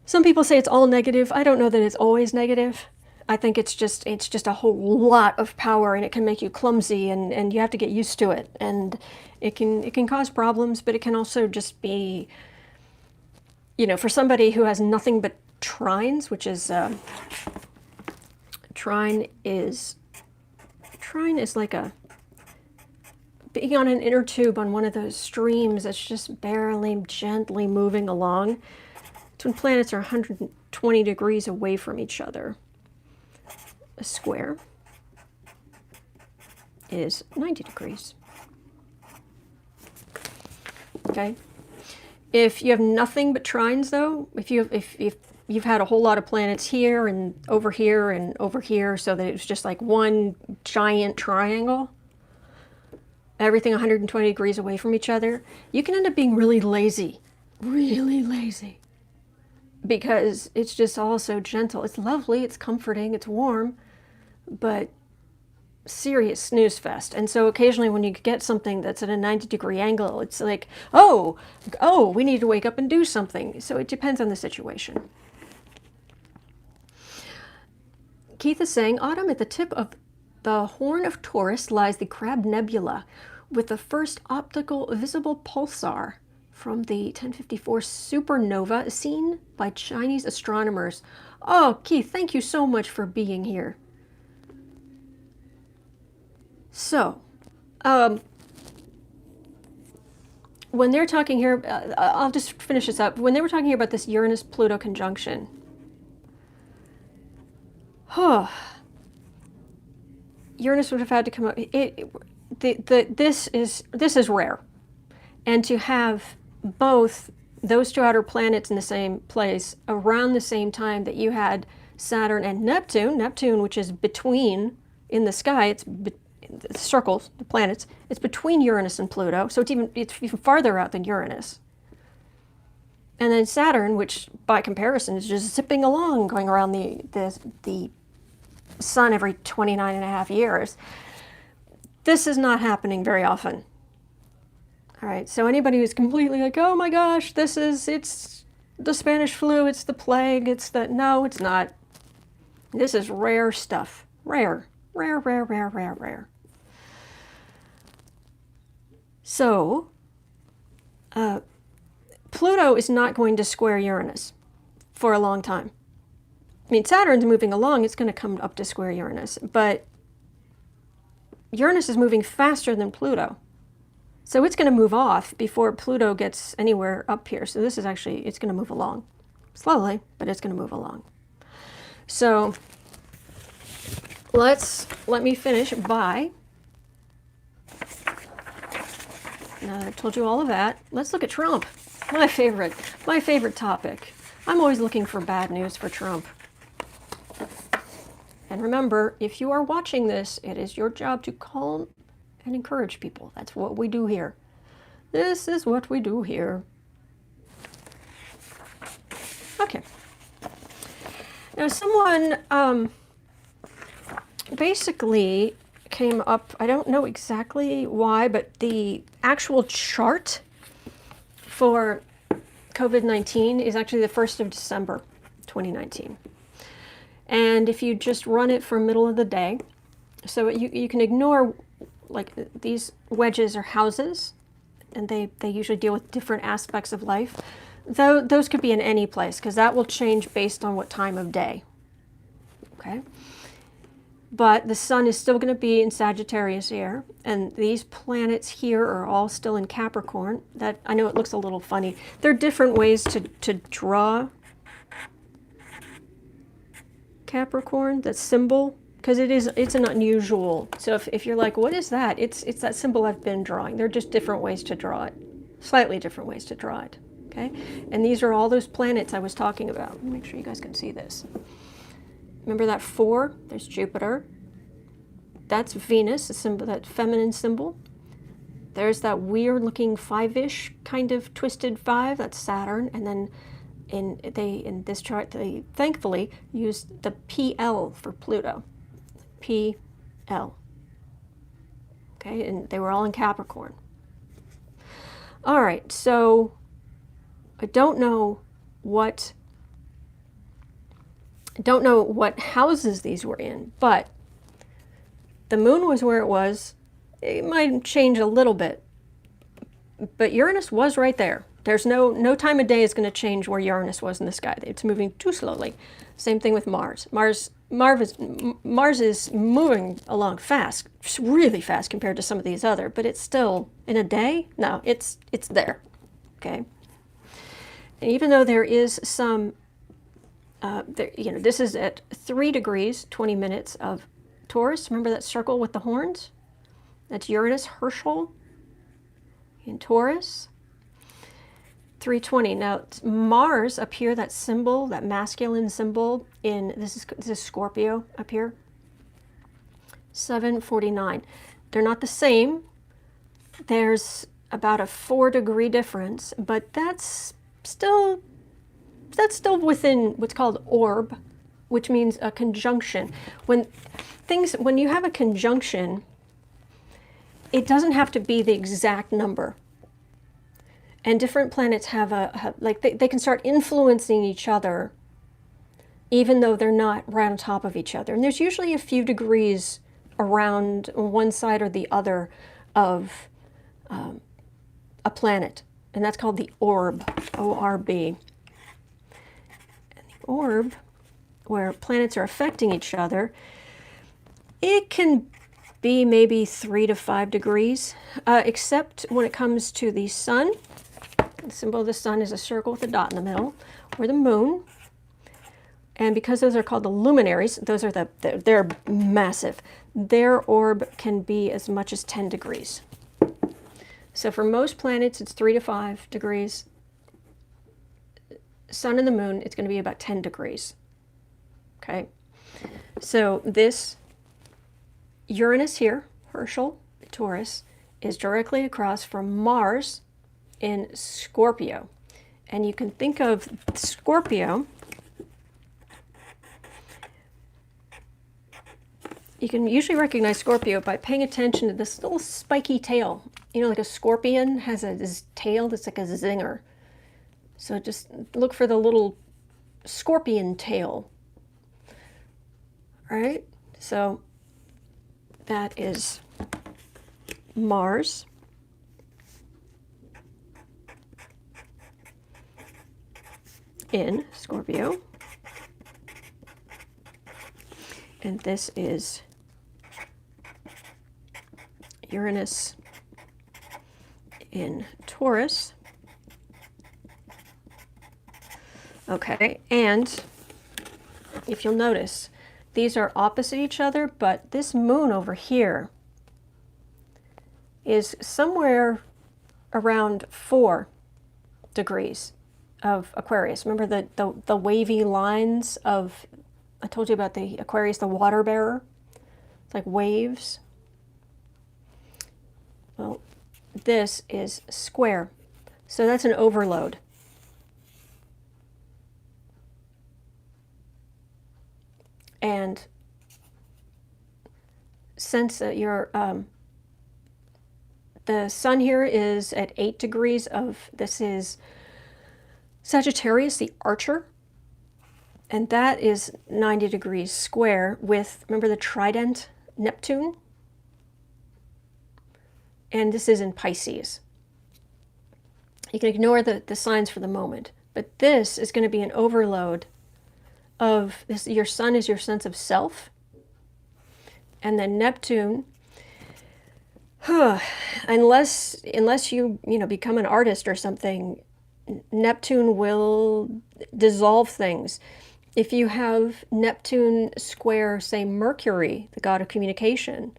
Some people say it's all negative. I don't know that it's always negative. I think it's just a whole lot of power, and it can make you clumsy, and you have to get used to it. And it can cause problems, but it can also just be, you know, for somebody who has nothing but trines, which is trine is like being on an inner tube on one of those streams that's just barely gently moving along. It's when planets are 120 degrees away from each other. A square is 90 degrees. Okay. If you have nothing but trines, though, if you've had a whole lot of planets here and over here, so that it's just like one giant triangle, everything 120 degrees away from each other, you can end up being really lazy, because it's just all so gentle. It's lovely, it's comforting, it's warm, but serious snooze fest. And so occasionally when you get something that's at a 90-degree angle, it's like, oh, we need to wake up and do something. So it depends on the situation. Keith is saying, Autumn, at the tip of the Horn of Taurus lies the Crab Nebula with the first optical visible pulsar from the 1054 supernova seen by Chinese astronomers. Oh, Keith, thank you so much for being here. So, when they're talking here, I'll just finish this up. When they were talking here about this Uranus-Pluto conjunction, Uranus would have had to come up. This is rare, and to have both those two outer planets in the same place around the same time that you had Saturn and Neptune, which is between in the sky, it's the circles, the planets, it's between Uranus and Pluto, so it's even farther out than Uranus. And then Saturn, which by comparison is just zipping along, going around the sun every 29.5 years. This is not happening very often. All right, so anybody who's completely like, oh my gosh, it's the Spanish flu, it's the plague, no, it's not. This is rare stuff. Rare. So, Pluto is not going to square Uranus for a long time. I mean, Saturn's moving along, it's going to come up to square Uranus, but Uranus is moving faster than Pluto. So it's going to move off before Pluto gets anywhere up here. So this is actually, it's going to move along. Slowly, but it's going to move along. So let me finish by, now that I've told you all of that, let's look at Trump. My favorite topic. I'm always looking for bad news for Trump. And remember, if you are watching this, it is your job to calm and encourage people. That's what we do here. This is what we do here. Okay. Now, someone basically came up, I don't know exactly why, but the actual chart for COVID-19 is actually the 1st of December, 2019. And if you just run it for middle of the day, so you can ignore, like, these wedges are houses, and they usually deal with different aspects of life. Though those could be in any place, because that will change based on what time of day. Okay? But the sun is still going to be in Sagittarius here, and these planets here are all still in Capricorn. That, I know it looks a little funny. There are different ways to draw Capricorn, that symbol, because it's an unusual. So if you're like, what is that? It's that symbol I've been drawing. There are just different ways to draw it, slightly different ways to draw it. Okay, and these are all those planets I was talking about. Let me make sure you guys can see this. Remember that 4? There's Jupiter. That's Venus, a symbol, that feminine symbol. There's that weird looking 5-ish kind of twisted 5. That's Saturn, and then in this chart, they thankfully used the PL for Pluto. PL. Okay, and they were all in Capricorn. All right, so I don't know what houses these were in, but the moon was where it was. It might change a little bit, but Uranus was right there. There's no time of day is going to change where Uranus was in the sky. It's moving too slowly. Same thing with Mars. Mars is moving along fast, really fast compared to some of these other, but it's still in a day. No, it's there. Okay. And even though there is some, this is at 3 degrees 20 minutes of Taurus. Remember that circle with the horns? That's Uranus Herschel in Taurus. 320. Now Mars up here, that symbol, that masculine symbol in this is Scorpio up here. 749. They're not the same. There's about a 4-degree difference, but that's still within what's called orb, which means a conjunction. When you have a conjunction, it doesn't have to be the exact number. And different planets have they can start influencing each other even though they're not right on top of each other. And there's usually a few degrees around one side or the other of a planet. and that's called the orb, O-R-B. And the orb, where planets are affecting each other, it can be maybe 3 to 5 degrees, except when it comes to the sun. The symbol of the sun is a circle with a dot in the middle, or the moon. And because those are called the luminaries, those are they're massive. Their orb can be as much as 10 degrees. So for most planets, it's 3 to 5 degrees. Sun and the moon, it's going to be about 10 degrees. Okay? So this Uranus here, Herschel, Taurus, is directly across from Mars in Scorpio. And you can think of Scorpio, you can usually recognize Scorpio by paying attention to this little spiky tail. You know, like a scorpion has this tail that's like a zinger. So just look for the little scorpion tail. All right, so that is Mars. In Scorpio. And this is Uranus in Taurus. Okay, and if you'll notice, these are opposite each other, but this moon over here is somewhere around 4 degrees of Aquarius. Remember the wavy lines of, I told you about the Aquarius, the water bearer? It's like waves. Well, this is square. So that's an overload. And since the sun here is at 8 degrees of, this is Sagittarius, the Archer, and that is 90 degrees square with, remember the trident, Neptune? And this is in Pisces. You can ignore the signs for the moment, but this is going to be an overload of this. Your sun is your sense of self, and then Neptune, unless you become an artist or something, Neptune will dissolve things. If you have Neptune square, say, Mercury, the god of communication,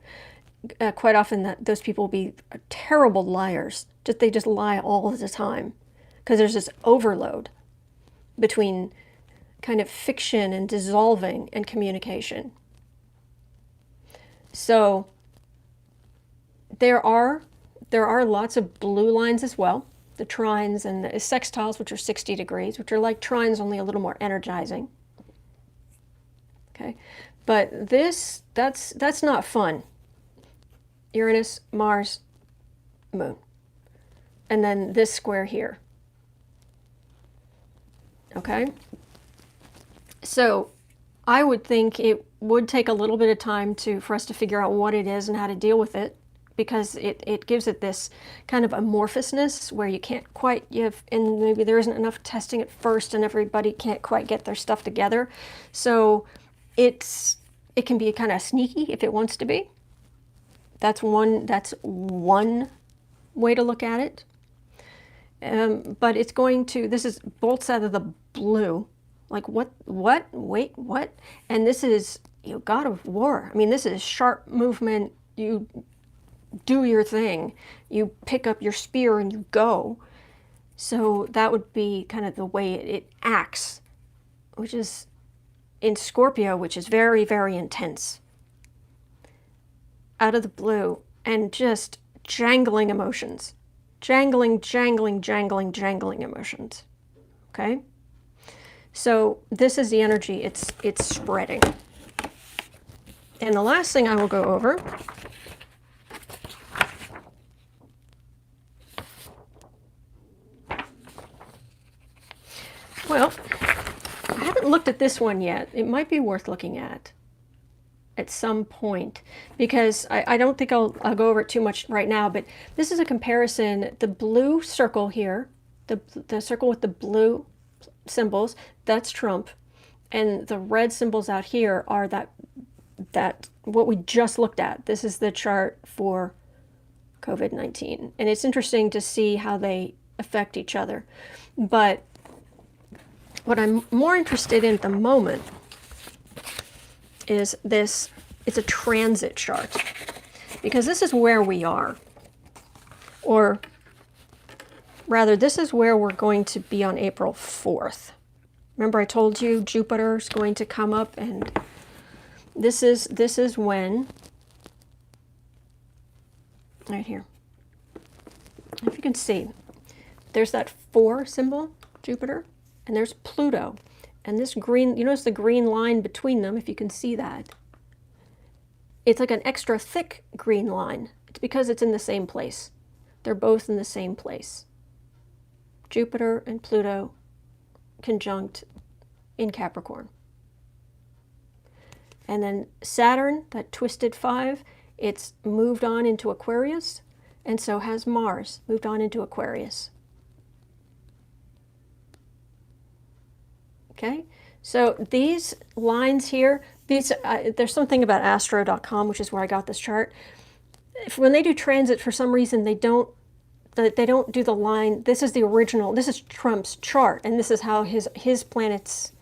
quite often those people will be terrible liars. They just lie all the time because there's this overload between kind of fiction and dissolving and communication. So there are lots of blue lines as well. The trines and the sextiles, which are 60 degrees, which are like trines, only a little more energizing. Okay, but that's not fun. Uranus, Mars, Moon, and then this square here. Okay, so I would think it would take a little bit of time for us to figure out what it is and how to deal with it, because it gives it this kind of amorphousness where you can't quite, and maybe there isn't enough testing at first and everybody can't quite get their stuff together. So it can be kind of sneaky if it wants to be. That's one way to look at it. But it's going to, this is bolts out of the blue. Like what, wait, what? And this is, God of War. I mean, this is sharp movement. You do your thing. You pick up your spear and you go. So that would be kind of the way it acts, which is in Scorpio, which is very, very intense. Out of the blue, and just jangling emotions. Jangling emotions. Okay? So this is the energy it's spreading. And the last thing I will go over well, I haven't looked at this one yet. It might be worth looking at. at some point, because I don't think I'll go over it too much right now, but this is a comparison. The blue circle here, the circle with the blue symbols, that's Trump, and the red symbols out here are that what we just looked at. This is the chart for COVID-19, and it's interesting to see how they affect each other. But what I'm more interested in at the moment is this. It's a transit chart, because this is where we are, or rather, this is where we're going to be on April 4th. Remember I told you Jupiter's going to come up, and this is when, right here, if you can see, there's that 4 symbol, Jupiter, and there's Pluto, and this green, you notice the green line between them, if you can see that. It's like an extra thick green line. It's because it's in the same place. They're both in the same place. Jupiter and Pluto conjunct in Capricorn. And then Saturn, that twisted 5, it's moved on into Aquarius, and so has Mars, moved on into Aquarius. Okay, so these lines here, there's something about astro.com, which is where I got this chart. When they do transit, for some reason, they don't do the line. This is the original, this is Trump's chart, and this is how his planets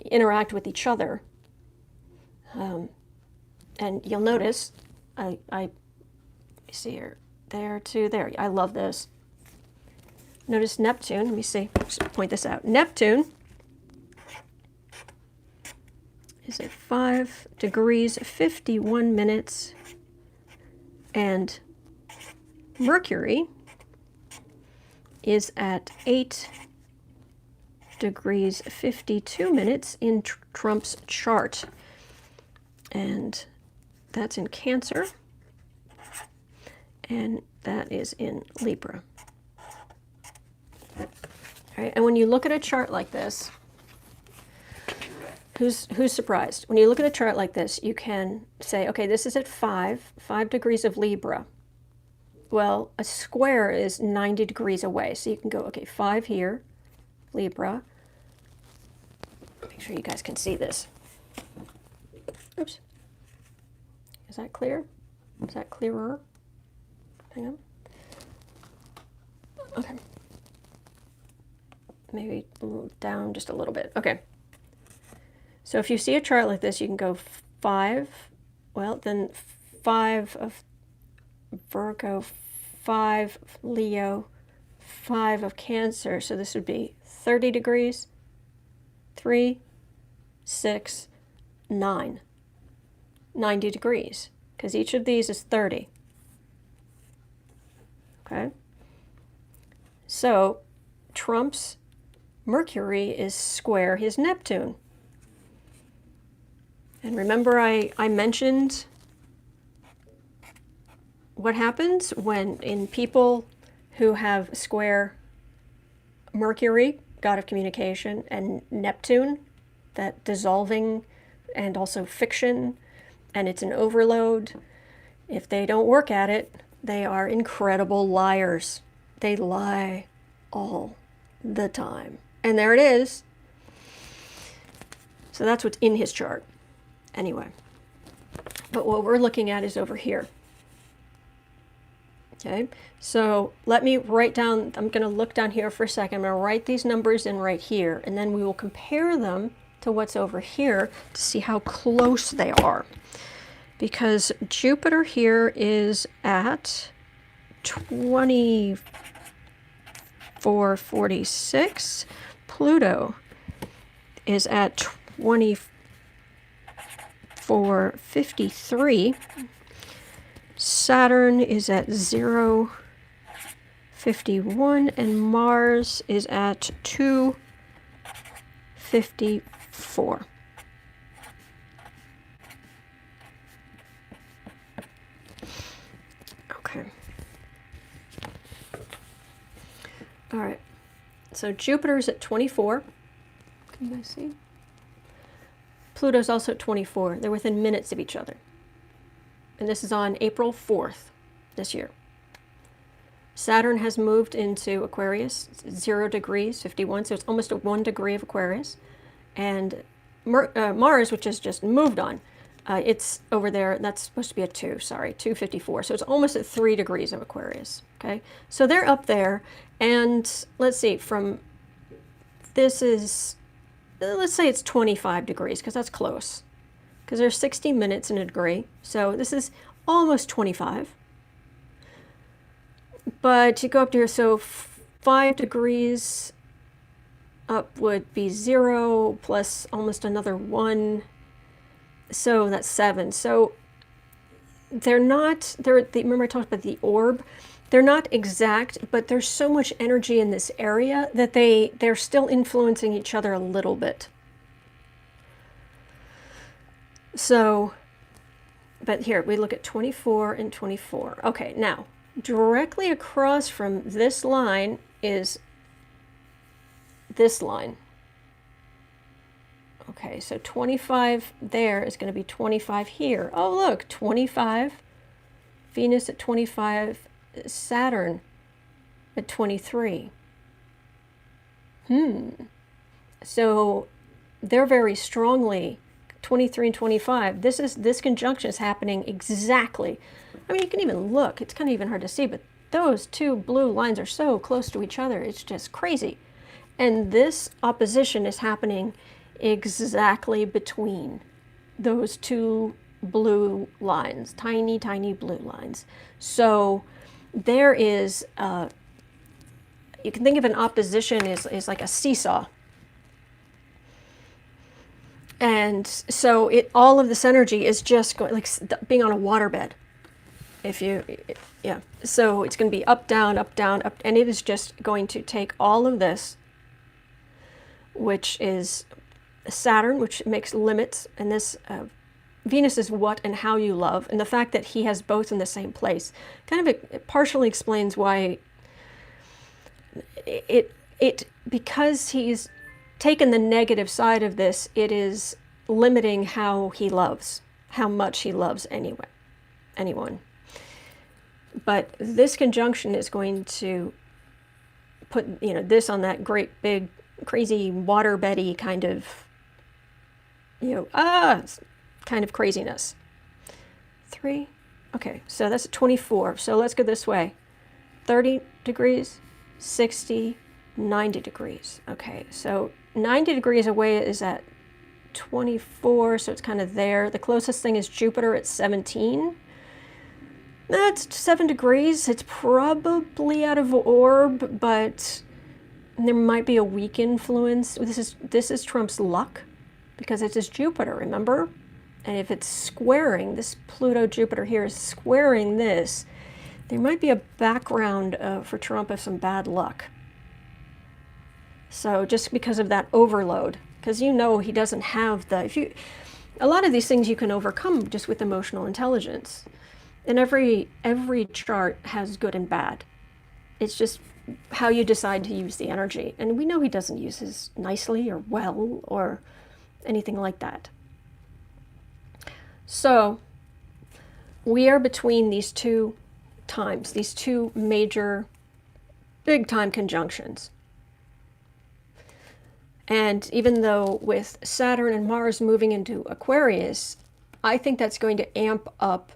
interact with each other. And you'll notice, I see here, there to there. I love this. Notice Neptune, let me see, just point this out. Neptune is at 5 degrees 51 minutes, and Mercury is at 8 degrees 52 minutes in Trump's chart, and that's in Cancer, and that is in Libra. All right, and when you look at a chart like this, who's surprised? When you look at a chart like this, you can say, okay, this is at 5 degrees of Libra. Well, a square is 90 degrees away, so you can go, okay, 5 here, Libra. Make sure you guys can see this. Oops. Is that clear? Is that clearer? Hang on. Okay. Maybe down just a little bit. Okay. So if you see a chart like this, you can go 5, well, then 5 of Virgo, 5 of Leo, 5 of Cancer. So this would be 30 degrees, 3, 6, 9. 90 degrees, because each of these is 30. Okay? So Trump's Mercury is square his Neptune. And remember I mentioned what happens when in people who have square Mercury, god of communication, and Neptune, that dissolving and also fiction, and it's an overload. If they don't work at it, they are incredible liars. They lie all the time. And there it is. So that's what's in his chart. Anyway, but what we're looking at is over here. Okay, so let me write down, I'm going to look down here for a second. I'm going to write these numbers in right here, and then we will compare them to what's over here to see how close they are. Because Jupiter here is at 2446. Pluto is at 2453. Saturn is at 051, and Mars is at 254. Okay. All right. So Jupiter's at 24. Can you guys see? Pluto's also at 24. They're within minutes of each other. And this is on April 4th this year. Saturn has moved into Aquarius, 0 degrees, 51, so it's almost a 1 degree of Aquarius. And Mars, which has just moved on, it's over there, that's supposed to be a 2, sorry, 254. So it's almost at 3 degrees of Aquarius, okay? So they're up there, and let's see, from, this is, let's say it's 25 degrees, because that's close. Because there's 60 minutes in a degree, so this is almost 25. But you go up to here, so 5 degrees up would be 0 plus almost another 1. So that's 7. So they're not, remember I talked about the orb? They're not exact, but there's so much energy in this area that they're still influencing each other a little bit. So, but here, we look at 24 and 24. Okay, now, directly across from this line is this line. Okay, so 25 there is going to be 25 here. Oh, look, 25. Venus at 25. Saturn at 23. So they're very strongly 23 and 25. This conjunction is happening exactly. I mean, you can even look. It's kind of even hard to see, but those two blue lines are so close to each other. It's just crazy. And this opposition is happening exactly between those two blue lines, tiny, tiny blue lines. So there is, you can think of an opposition is like a seesaw. And so all of this energy is just going, like being on a waterbed. Yeah. So it's going to be up, down, up, down, up, and it is just going to take all of this, which is Saturn, which makes limits, and this Venus is what and how you love, and the fact that he has both in the same place kind of it partially explains why because he's taken the negative side of this, it is limiting how he loves, how much he loves anyone. But this conjunction is going to put, this on that great big crazy waterbeddy kind of, kind of craziness. 3, okay, so that's 24. So let's go this way. 30 degrees, 60, 90 degrees. Okay, so 90 degrees away is at 24, so it's kind of there. The closest thing is Jupiter at 17. That's 7 degrees. It's probably out of orb, but there might be a weak influence. This is Trump's luck, because it's his Jupiter, remember? And if it's squaring, this Pluto-Jupiter here is squaring this, there might be a background for Trump of some bad luck. So just because of that overload, because he doesn't have a lot of these things you can overcome just with emotional intelligence. And every chart has good and bad. It's just how you decide to use the energy. And we know he doesn't use his nicely or well or anything like that. So we are between these two times, these two major big time conjunctions. And even though with Saturn and Mars moving into Aquarius, I think that's going to amp up,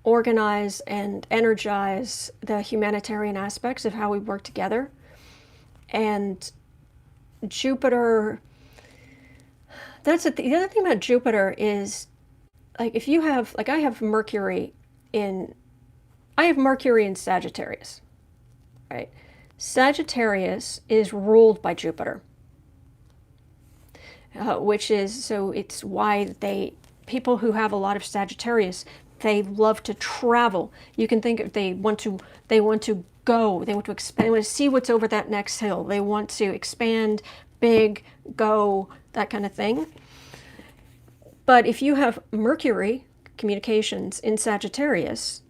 organize and energize the humanitarian aspects of how we work together. And Jupiter, the other thing about Jupiter is, like, if you have, like I have Mercury in Sagittarius, right? Sagittarius is ruled by Jupiter, which is, so it's why people who have a lot of Sagittarius, they love to travel. You can think of, they want to go, they want to expand, they want to see what's over that next hill. They want to expand, big, go, that kind of thing. But if you have Mercury, communications, in Sagittarius,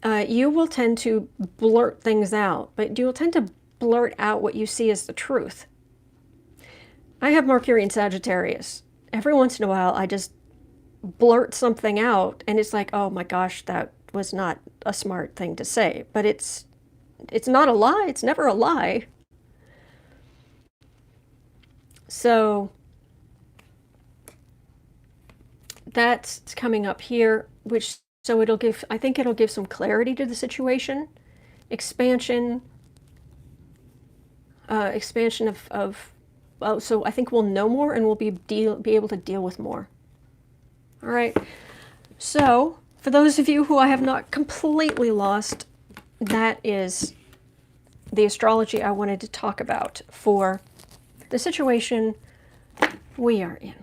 you will tend to blurt things out, but you will tend to blurt out what you see as the truth. I have Mercury in Sagittarius. Every once in a while, I just blurt something out, and it's like, oh my gosh, that was not a smart thing to say. But it's not a lie. It's never a lie. So that's coming up here, which, so it'll give, I think it'll give some clarity to the situation, expansion of well, so I think we'll know more and we'll be able to deal with more. All right. So for those of you who I have not completely lost, that is the astrology I wanted to talk about for the situation we are in.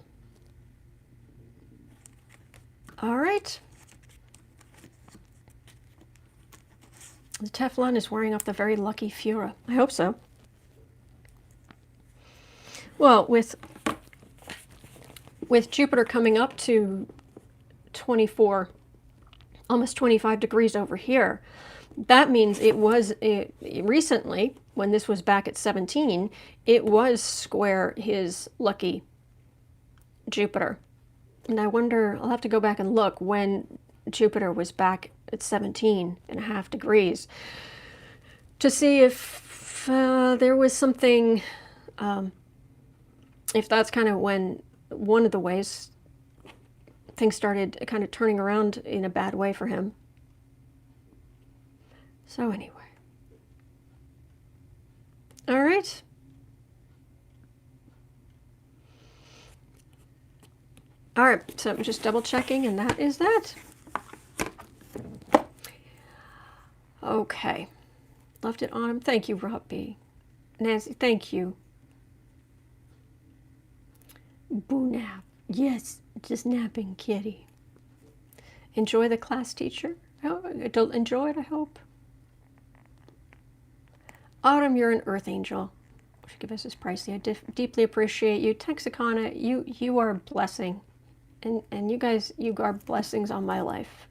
All right. The Teflon is wearing off the very lucky Fura. I hope so. Well, with Jupiter coming up to 24, almost 25 degrees over here, that means recently, when this was back at 17, it was square his lucky Jupiter. And I wonder, I'll have to go back and look when Jupiter was back at 17.5 degrees to see if there was something, if that's kind of when one of the ways things started kind of turning around in a bad way for him. So anyway. All right. All right, so I'm just double checking, and that is that. Okay. Left it on him. Thank you, Rob B. Nancy, thank you. Boo nap. Yes, just napping, kitty. Enjoy the class, teacher. Oh, enjoy it, I hope. Autumn, you're an earth angel. Should give us this pricey. I deeply appreciate you. Texicana, you are a blessing. And you guys, you are blessings on my life.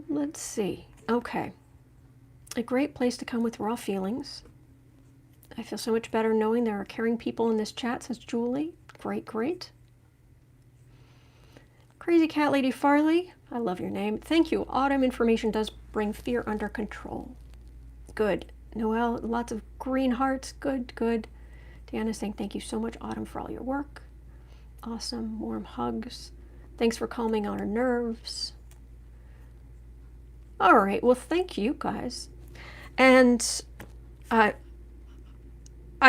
Let's see. Okay. A great place to come with raw feelings. I feel so much better knowing there are caring people in this chat, says Julie. Great, great. Crazy Cat Lady Farley, I love your name. Thank you. Autumn information does bring fear under control. Good. Noelle, lots of green hearts. Good, good. Deanna's saying thank you so much, Autumn, for all your work. Awesome. Warm hugs. Thanks for calming our nerves. All right. Well, thank you guys. And I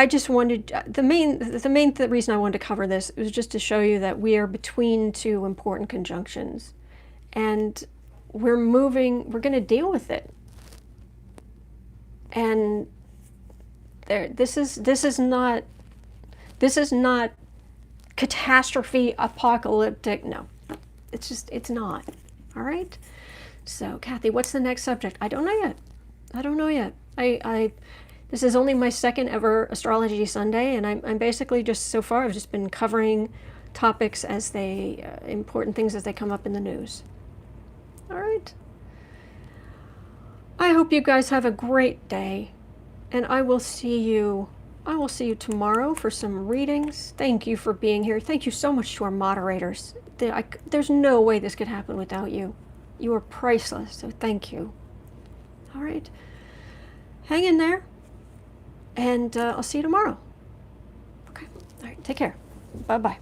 just wanted, the main reason I wanted to cover this was just to show you that we are between two important conjunctions, and we're going to deal with it. And this is not catastrophe, apocalyptic. No, it's not. All right. So, Kathy, what's the next subject? I don't know yet. This is only my second ever Astrology Sunday, and I'm basically just, so far, I've just been covering topics as important things as they come up in the news. All right. I hope you guys have a great day, and I will see you tomorrow for some readings. Thank you for being here. Thank you so much to our moderators. There's no way this could happen without you. You are priceless, so thank you. All right. Hang in there. And I'll see you tomorrow. Okay. All right. Take care. Bye-bye.